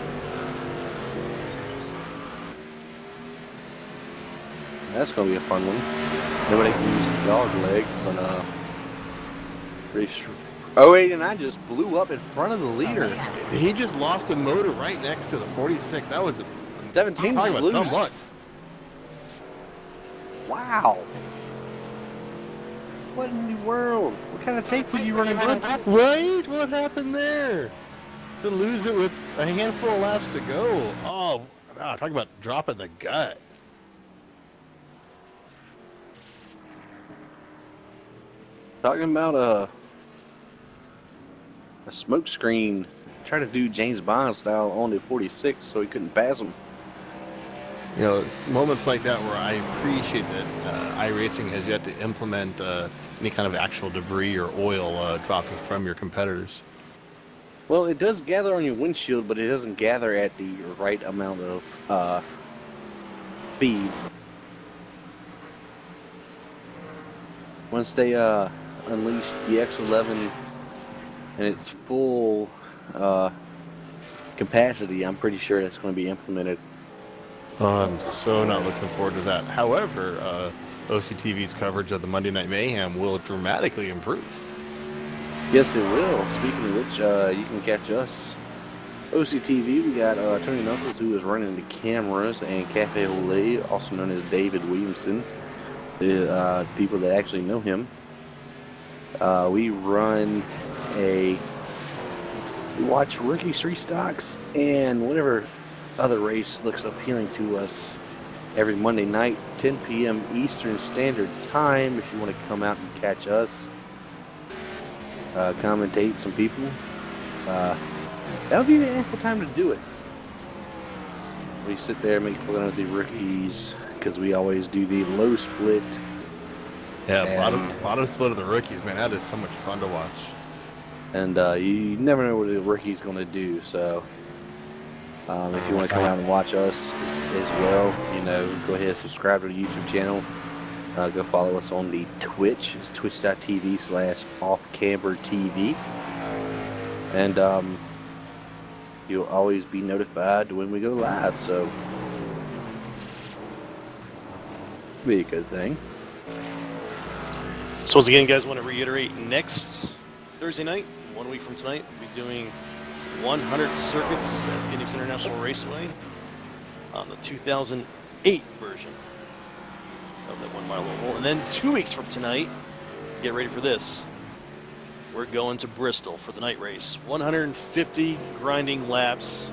That's going to be a fun one. Nobody can use the dog leg, but race 089 just blew up in front of the leader. He just lost a motor right next to the 46. That was 17 talking about loose. somewhat. Wow. What in the world? What kind of tape were you running, bud? Right? What happened there? To lose it with a handful of laps to go. Oh, wow, talk about dropping the gut. Talking about a smoke screen. Try to do James Bond style on the 46 so he couldn't pass him. You know, it's moments like that where I appreciate that iRacing has yet to implement any kind of actual debris or oil dropping from your competitors. Well, it does gather on your windshield, but it doesn't gather at the right amount of speed. Once they unleash the X11 and its full capacity, I'm pretty sure that's going to be implemented. Oh, I'm so not looking forward to that. However, OCTV's coverage of the Monday Night Mayhem will dramatically improve. Yes, it will. Speaking of which, you can catch us. OCTV, we got Tony Knuckles, who is running the cameras, and Cafe Olay, also known as David Williamson, the people that actually know him. We watch rookie street stocks and whatever other race looks appealing to us every Monday night, 10 p.m. Eastern Standard Time. If you want to come out and catch us, commentate some people, that'll be the ample time to do it. We sit there and make fun of the rookies because we always do the low split. Yeah, And- bottom split of the rookies, man. That is so much fun to watch. And you never know what the rookie's going to do. So if you want to come out and watch us as well, go ahead and subscribe to the YouTube channel. Go follow us on the Twitch. It's twitch.tv/offcambertv. And you'll always be notified when we go live. So be a good thing. So once again, guys, want to reiterate, next Thursday night, 1 week from tonight, we'll be doing 100 circuits at Phoenix International Raceway on the 2008 version of that 1 mile oval. And then 2 weeks from tonight, get ready for this. We're going to Bristol for the night race. 150 grinding laps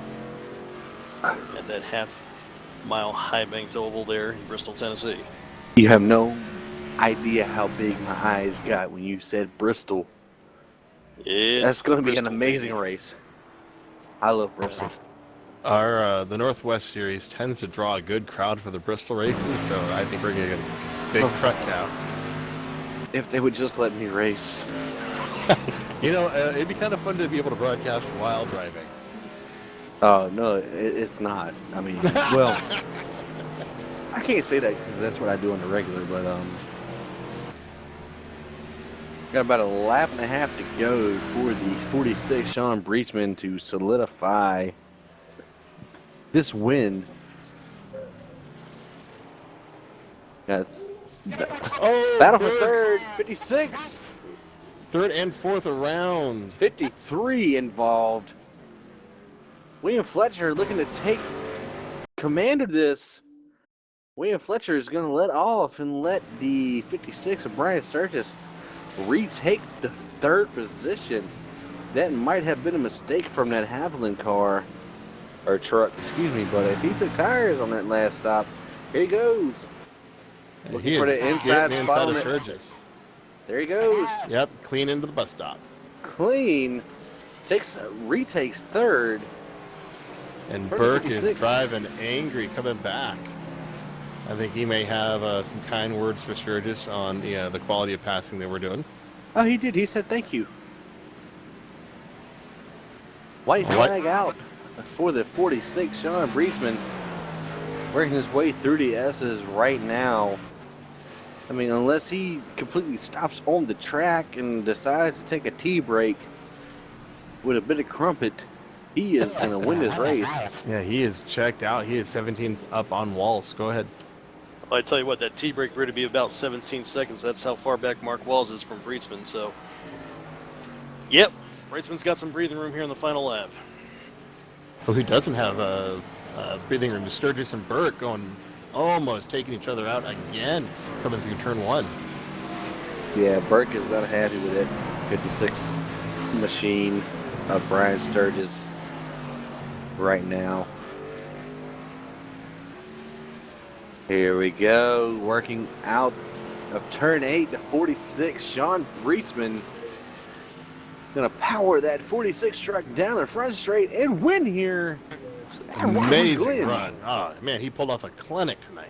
at that half-mile high-banked oval there in Bristol, Tennessee. You have no idea how big my eyes got when you said Bristol. That's going to be an amazing race. I love Bristol. The Northwest Series tends to draw a good crowd for the Bristol races, so I think we're going to get a big truck now. If they would just let me race. It'd be kind of fun to be able to broadcast while driving. Oh no, it's not. I mean, well, I can't say that because that's what I do on the regular, but got about a lap and a half to go for the 46 Sean Breachman to solidify this win. Got battle for third, 56. Third and fourth around. 53 involved. William Fletcher looking to take command of this. William Fletcher is going to let off and let the 56 of Brian Sturgis retake the third position. That might have been a mistake from that Haviland car, or truck, excuse me, but he took tires on that last stop. Here he goes. Looking for the inside spot of on it. Sturgis. There he goes. Yep, clean into the bus stop. Clean. Retakes third. And For the Burke is 56. driving angry, coming back. I think he may have some kind words for Sturgis on the quality of passing they were doing. Oh, he did. He said thank you. White flag out for the 46, Sean Breachman. Working his way through the S's right now. I mean, unless he completely stops on the track and decides to take a tea break with a bit of crumpet, he is going to win this race. Yeah, he is checked out. He is 17th up on Walls. Go ahead. Well, I tell you what, that tea break would be about 17 seconds. That's how far back Mark Walls is from Breitsman. So, yep, Breitsman's got some breathing room here in the final lap. Well, who doesn't have a breathing room? Sturgis and Burke going almost taking each other out again, coming through turn one. Yeah, Burke is not happy with it. 56 machine of Brian Sturgis right now. Here we go, working out of turn 8 to 46. Sean Breitsman gonna power that 46 truck down the front straight and win here. at Watkins Amazing Glen. run. Oh, man, he pulled off a clinic tonight.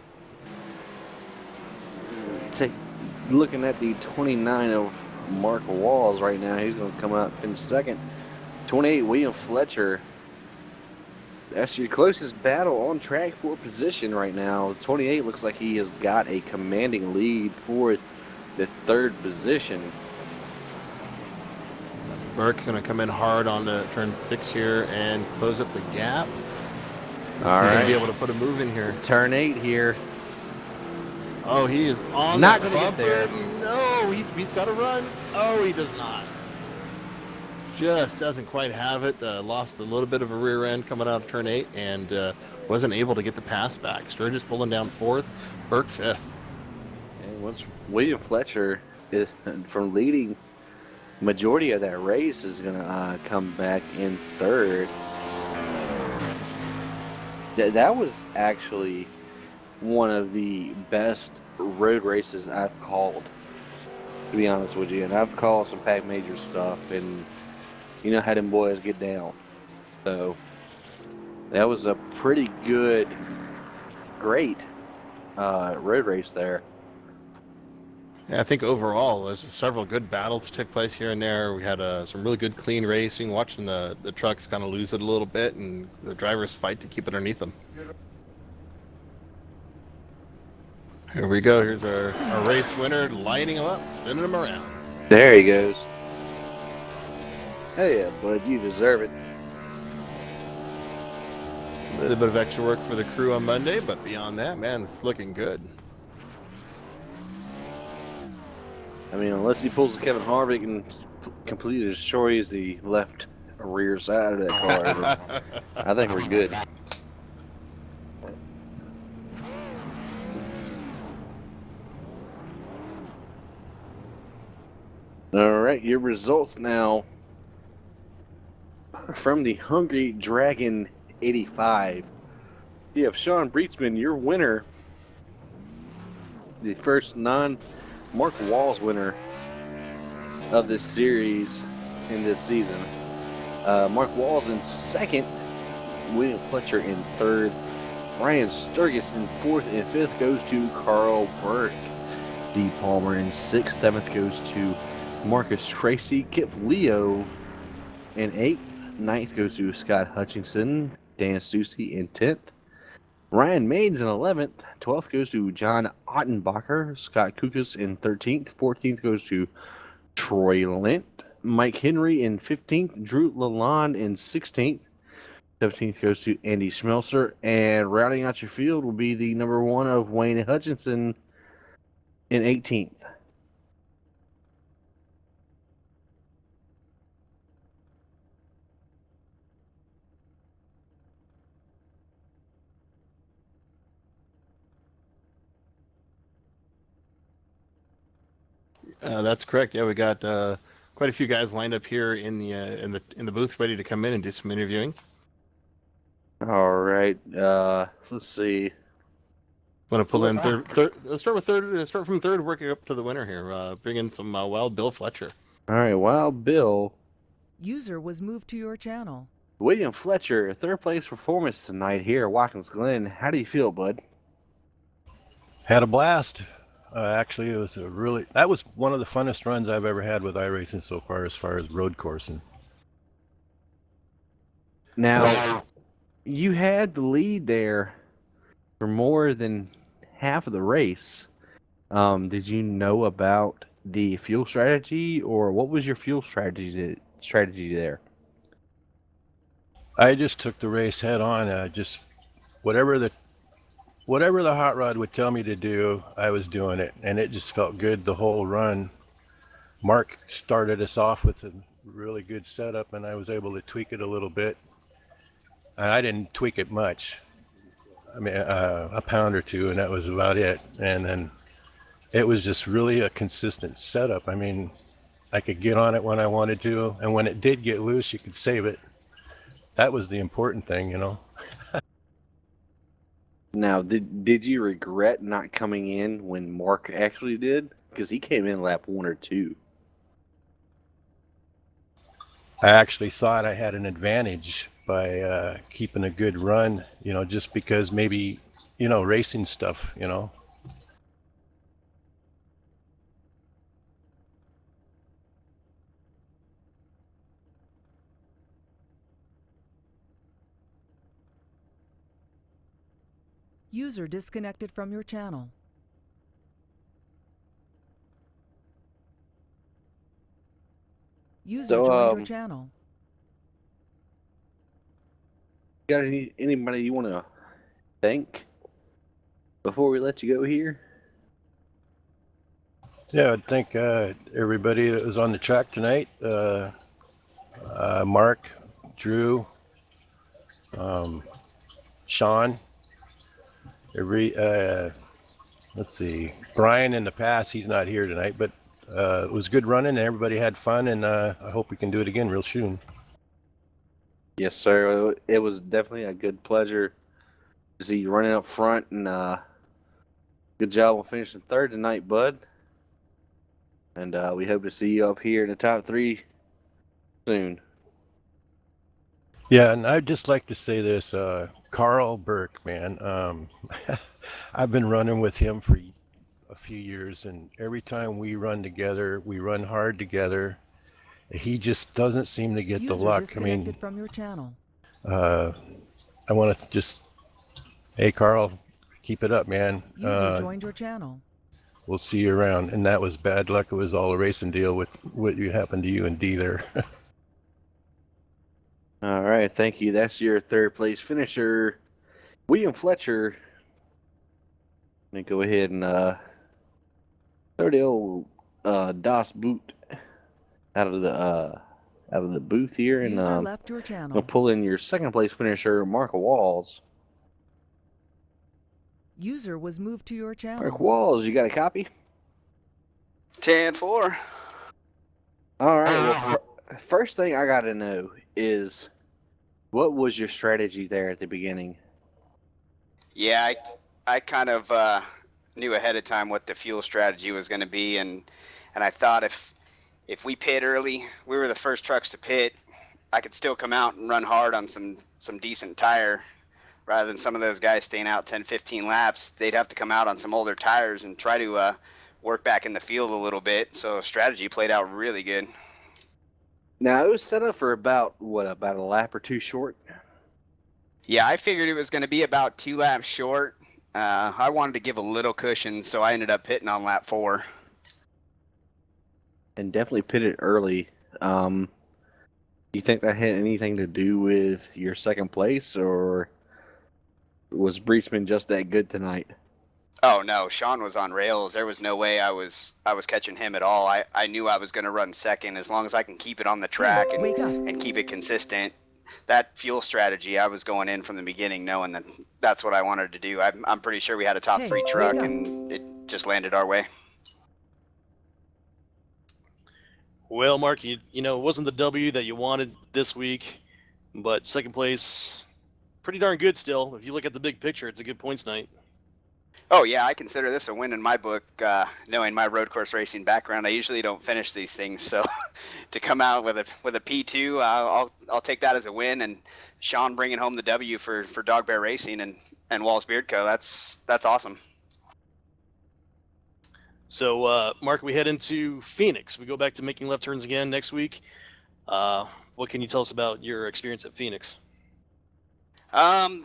Looking at the 29 of Mark Walls right now, he's going to come out and finish second. 28, William Fletcher. That's your closest battle on track for position right now. 28 looks like he has got a commanding lead for the third position. Burke's going to come in hard on the turn 6 here and close up the gap. All He's going right. to be able to put a move in here. Turn 8 here. Oh, he is on Not that gonna get there. bumper. No, he's got to run. Oh, he does not. Just doesn't quite have it. Lost a little bit of a rear end coming out of turn 8 and wasn't able to get the pass back. Sturgis pulling down 4th, Burke 5th. And once William Fletcher is from leading majority of that race is going to come back in third. That was actually one of the best road races I've called, to be honest with you. And I've called some pack major stuff, and you know how them boys get down. So that was a pretty good, great road race there. Yeah, I think overall there's several good battles that took place here and there. We had some really good clean racing, watching the trucks kind of lose it a little bit and the drivers fight to keep it underneath them. Here we go. Here's our race winner, lining him up, spinning him around. There he goes. Hey, yeah, bud, you deserve it. A little bit of extra work for the crew on Monday, but beyond that, man, it's looking good. I mean, unless he pulls a Kevin Harvick and completely destroys the left rear side of that car, I think we're good. All right, your results now from the Hungry Dragon 85. You have Sean Breitsman, your winner, the first Mark Walls winner of this series in this season. Mark Walls in second, William Fletcher in third, Brian Sturgis in fourth, and fifth goes to Carl Burke. D. Palmer in sixth, seventh goes to Marcus Tracy. Kip Leo in 8th. 9th goes to Scott Hutchinson. Dan Stussy in 10th. Ryan Maines in 11th. 12th goes to John Ottenbacher. Scott Kukas in 13th. 14th goes to Troy Lint. Mike Henry in 15th. Drew Lalonde in 16th. 17th goes to Andy Schmelzer. And rounding out your field will be the number 1 of Wayne Hutchinson in 18th. That's correct. Yeah, we got quite a few guys lined up here in the booth, ready to come in and do some interviewing. All right. Let's see. Want to pull in third? Let's start with third. Let's start from third, working up to the winner here. Bring in some Wild Bill Fletcher. All right. Wild Bill. User was moved to your channel. William Fletcher, third place performance tonight here at Watkins Glen. How do you feel, bud? Had a blast. Actually, it was that was one of the funnest runs I've ever had with iRacing so far as road coursing. Now, you had the lead there for more than half of the race. Did you know about the fuel strategy, or what was your fuel strategy there? I just took the race head on. Just whatever the hot rod would tell me to do, I was doing it, and it just felt good the whole run. Mark started us off with a really good setup, and I was able to tweak it a little bit. I didn't tweak it much. I mean, a pound or two, and that was about it. And then it was just really a consistent setup. I mean, I could get on it when I wanted to, and when it did get loose, you could save it. That was the important thing, you know. Now, did you regret not coming in when Mark actually did? Because he came in lap 1 or 2. I actually thought I had an advantage by keeping a good run, you know, just because maybe, you know, racing stuff, you know. User disconnected from your channel. User joined your channel. Got anybody you want to thank before we let you go here? Yeah, I'd thank everybody that was on the track tonight. Mark, Drew, Sean, let's see, Brian in the past, he's not here tonight, but it was good running and everybody had fun, and I hope we can do it again real soon. Yes, sir. It was definitely a good pleasure to see you running up front, and good job on finishing third tonight, bud. And we hope to see you up here in the top 3 soon. Yeah, and I'd just like to say this, Carl Burke, man. I've been running with him for a few years, and every time we run together, we run hard together. He just doesn't seem to get the luck. I mean, from your channel. I want to just, hey, Carl, keep it up, man. User joined your channel. We'll see you around. And that was bad luck. It was all a racing deal with what happened to you and D there. All right, thank you. That's your third place finisher, William Fletcher. Let me go ahead and throw the old Das Boot out of the booth here, and User left your channel. I'll pull in your second place finisher, Mark Walls. User was moved to your channel. Mark Walls, you got a copy? 10-4. All right. Well, first thing I got to know is, what was your strategy there at the beginning? Yeah, I kind of knew ahead of time what the fuel strategy was going to be, and I thought if we pit early, we were the first trucks to pit, I could still come out and run hard on some decent tire, rather than some of those guys staying out 10-15 laps. They'd have to come out on some older tires and try to work back in the field a little bit. So strategy played out really good. Now, it was set up for about a lap or two short? Yeah, I figured it was going to be about 2 laps short. I wanted to give a little cushion, so I ended up pitting on lap 4. And definitely pitted early. Do you think that had anything to do with your second place, or was Breachman just that good tonight? Oh no, Sean was on rails. There was no way I was catching him at all. I knew I was going to run second as long as I can keep it on the track Wake up. and keep it consistent. That fuel strategy, I was going in from the beginning knowing that that's what I wanted to do. I'm pretty sure we had a top Hey, 3 wake truck up. and it just landed our way. Well, Mark, you know, it wasn't the W that you wanted this week, but second place, pretty darn good still. If you look at the big picture, it's a good points night. Oh yeah, I consider this a win in my book. Knowing my road course racing background, I usually don't finish these things, so to come out with a P2, I'll take that as a win. And Sean bringing home the W for Dog Bear Racing and Walls Beard Co. That's awesome. So, Mark, we head into Phoenix. We go back to making left turns again next week. What can you tell us about your experience at Phoenix?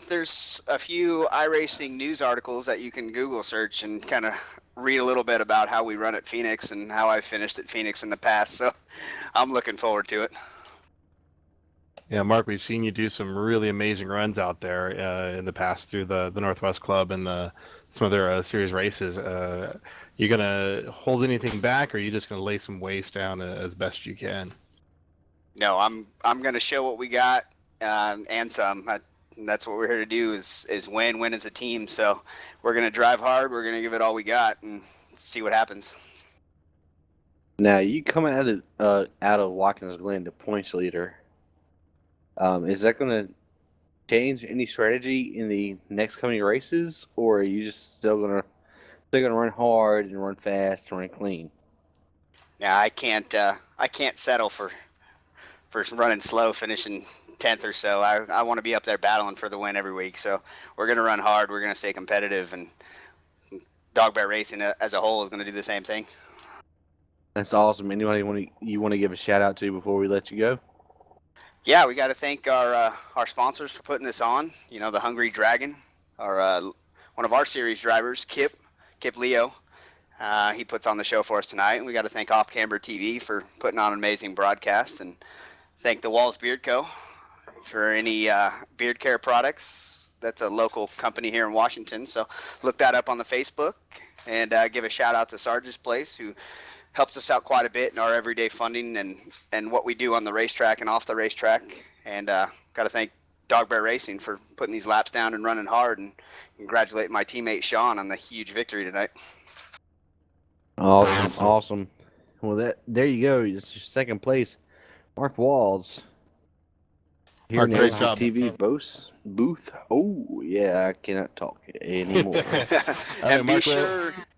There's a few iRacing news articles that you can Google search and kind of read a little bit about how we run at Phoenix and how I've finished at Phoenix in the past. So I'm looking forward to it. Yeah, Mark, we've seen you do some really amazing runs out there in the past through the Northwest Club and some of their series races. You gonna hold anything back, or are you just gonna lay some waste down as best you can? No, I'm gonna show what we got and some. That's what we're here to do is win as a team. So we're gonna drive hard. We're gonna give it all we got and see what happens. Now, you coming out of Watkins Glen, the points leader. Is that going to change any strategy in the next coming races, or are you just still gonna run hard and run fast and run clean? Yeah, I can't settle for running slow, finishing 10th or so. I want to be up there battling for the win every week. So we're gonna run hard. We're gonna stay competitive, and Dog Bear Racing as a whole is gonna do the same thing. That's awesome. Anybody you want to give a shout out to before we let you go? Yeah, we got to thank our sponsors for putting this on. You know, the Hungry Dragon, our one of our series drivers, Kip Leo. He puts on the show for us tonight, and we got to thank Off Camber TV for putting on an amazing broadcast, and thank the Walls Beard Co. for any beard care products. That's a local company here in Washington, so look that up on the Facebook, and give a shout out to Sarge's Place, who helps us out quite a bit in our everyday funding and what we do on the racetrack and off the racetrack. And got to thank Dog Bear Racing for putting these laps down and running hard, and congratulate my teammate Sean on the huge victory tonight. Awesome. Well, there you go. It's your second place, Mark Walls. Here Mark, in the great LG job. TV booth. Oh yeah, I cannot talk anymore. And Mark,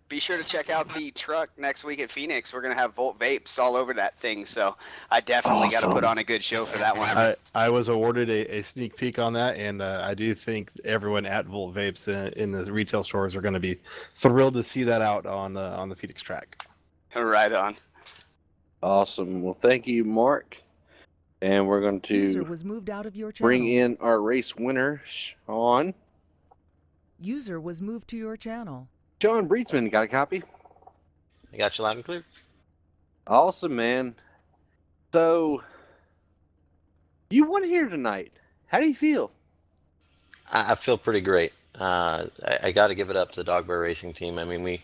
be sure to check out the truck next week at Phoenix. We're gonna have Volt vapes all over that thing, so I definitely got to put on a good show for that one. I was awarded a sneak peek on that, and I do think everyone at Volt Vapes in the retail stores are going to be thrilled to see that out on the Phoenix track. Right on. Awesome. Well, thank you, Mark. And we're going User to was moved out of your channel. bring in our race winner, Sean. User was moved to your channel. John Breetzman, got a copy? I got you loud and clear. Awesome, man. So, you won here tonight. How do you feel? I feel pretty great. I got to give it up to the Dog Bear Racing team. I mean, we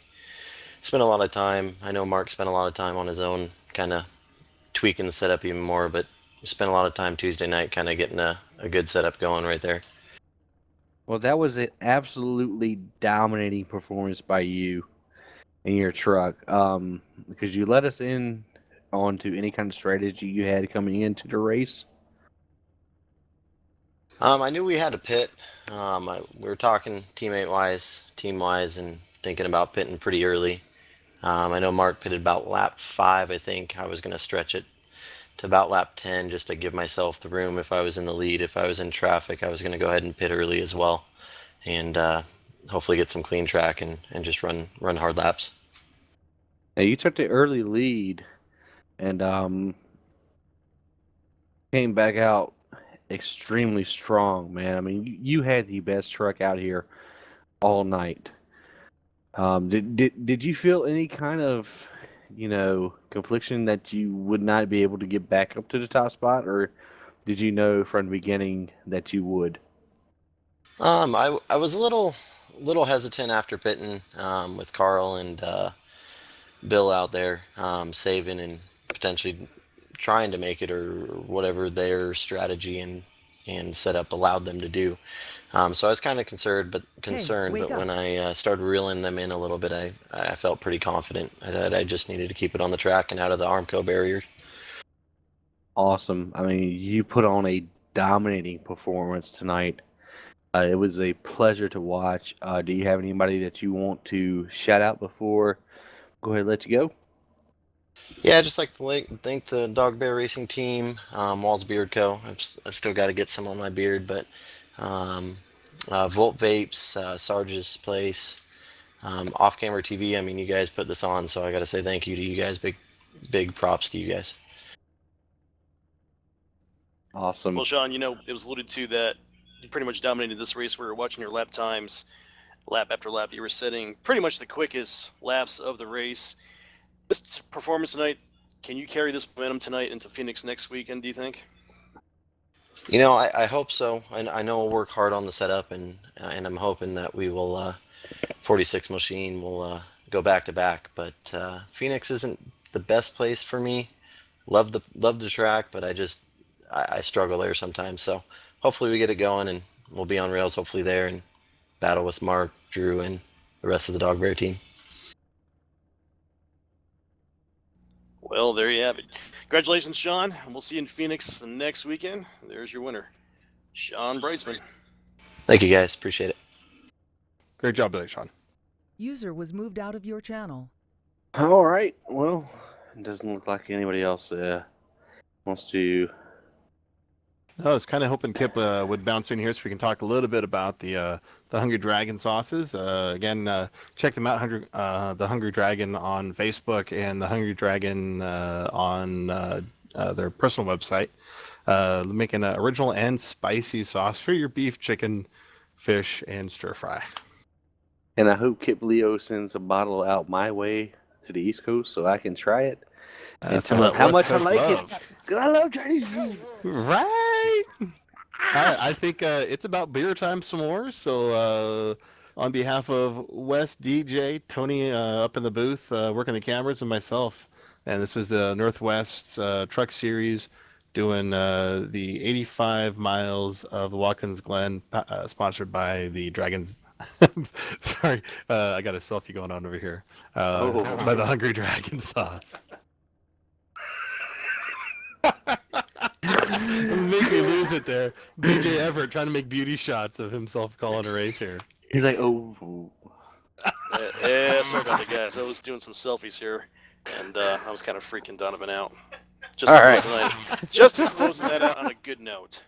spent a lot of time. I know Mark spent a lot of time on his own, kind of tweaking the setup even more, but spent a lot of time Tuesday night kind of getting a good setup going right there. Well, that was an absolutely dominating performance by you and your truck, because you let us in onto any kind of strategy you had coming into the race. I knew we had to pit. We were talking teammate-wise, team-wise, and thinking about pitting pretty early. I know Mark pitted about lap 5, I think. I was going to stretch it to about lap 10 just to give myself the room if I was in the lead. If I was in traffic, I was going to go ahead and pit early as well, and hopefully get some clean track and just run hard laps. Now you took the early lead and came back out extremely strong, man. I mean, you had the best truck out here all night. Did you feel any kind of, confliction that you would not be able to get back up to the top spot, or did you know from the beginning that you would? I was a little hesitant after pitting with Carl and Bill out there saving and potentially trying to make it or whatever their strategy and setup allowed them to do. So I was kind of concerned, wake but when up. I started reeling them in a little bit, I felt pretty confident that I just needed to keep it on the track and out of the Armco barrier. Awesome. I mean, you put on a dominating performance tonight. It was a pleasure to watch. Do you have anybody that you want to shout out before go ahead and let you go? Yeah, I'd just like to thank the Dog Bear Racing team, Walls Beard Co. I've still got to get some on my beard, but Volt Vapes, Sarge's Place, Off Camera TV. I mean, you guys put this on, so I got to say thank you to you guys. Big props to you guys. Awesome. Well, Sean, it was alluded to that you pretty much dominated this race. We were watching your lap times, lap after lap. You were setting pretty much the quickest laps of the race. This performance tonight, can you carry this momentum tonight into Phoenix next weekend, do you think? I hope so. I know we'll work hard on the setup, and I'm hoping that we will 46 machine will go back to back. But Phoenix isn't the best place for me. Love the track, but I struggle there sometimes. So hopefully we get it going, and we'll be on rails hopefully there and battle with Mark, Drew, and the rest of the Dog Bear team. Well, there you have it. Congratulations, Sean. We'll see you in Phoenix next weekend. There's your winner, Sean Breitzman. Thank you guys. Appreciate it. Great job today, Sean. User was moved out of your channel. All right. Well, it doesn't look like anybody else wants to. I was kind of hoping Kip would bounce in here so we can talk a little bit about the Hungry Dragon sauces. Again, check them out, the Hungry Dragon on Facebook and the Hungry Dragon on their personal website. Making an original and spicy sauce for your beef, chicken, fish, and stir fry. And I hope Kip Leo sends a bottle out my way to the East Coast so I can try it and tell him how much I like it. Because I love Chinese food. Right. I think it's about beer time some more. So on behalf of Wes, DJ, Tony up in the booth working the cameras, and myself, and this was the Northwest Truck Series doing the 85 miles of the Watkins Glen, sponsored by the Dragons. Sorry, I got a selfie going on over here. By the Hungry Dragon sauce. Make me lose it there. BJ Everett trying to make beauty shots of himself calling a race here. He's like, oh. Yeah, sorry about that, guys. I was doing some selfies here, and I was kind of freaking Donovan out. Just to close that out on a good note.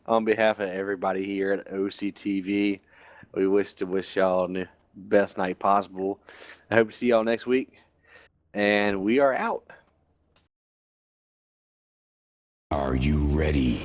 On behalf of everybody here at OCTV, we wish y'all the best night possible. I hope to see y'all next week, and we are out. Are you ready?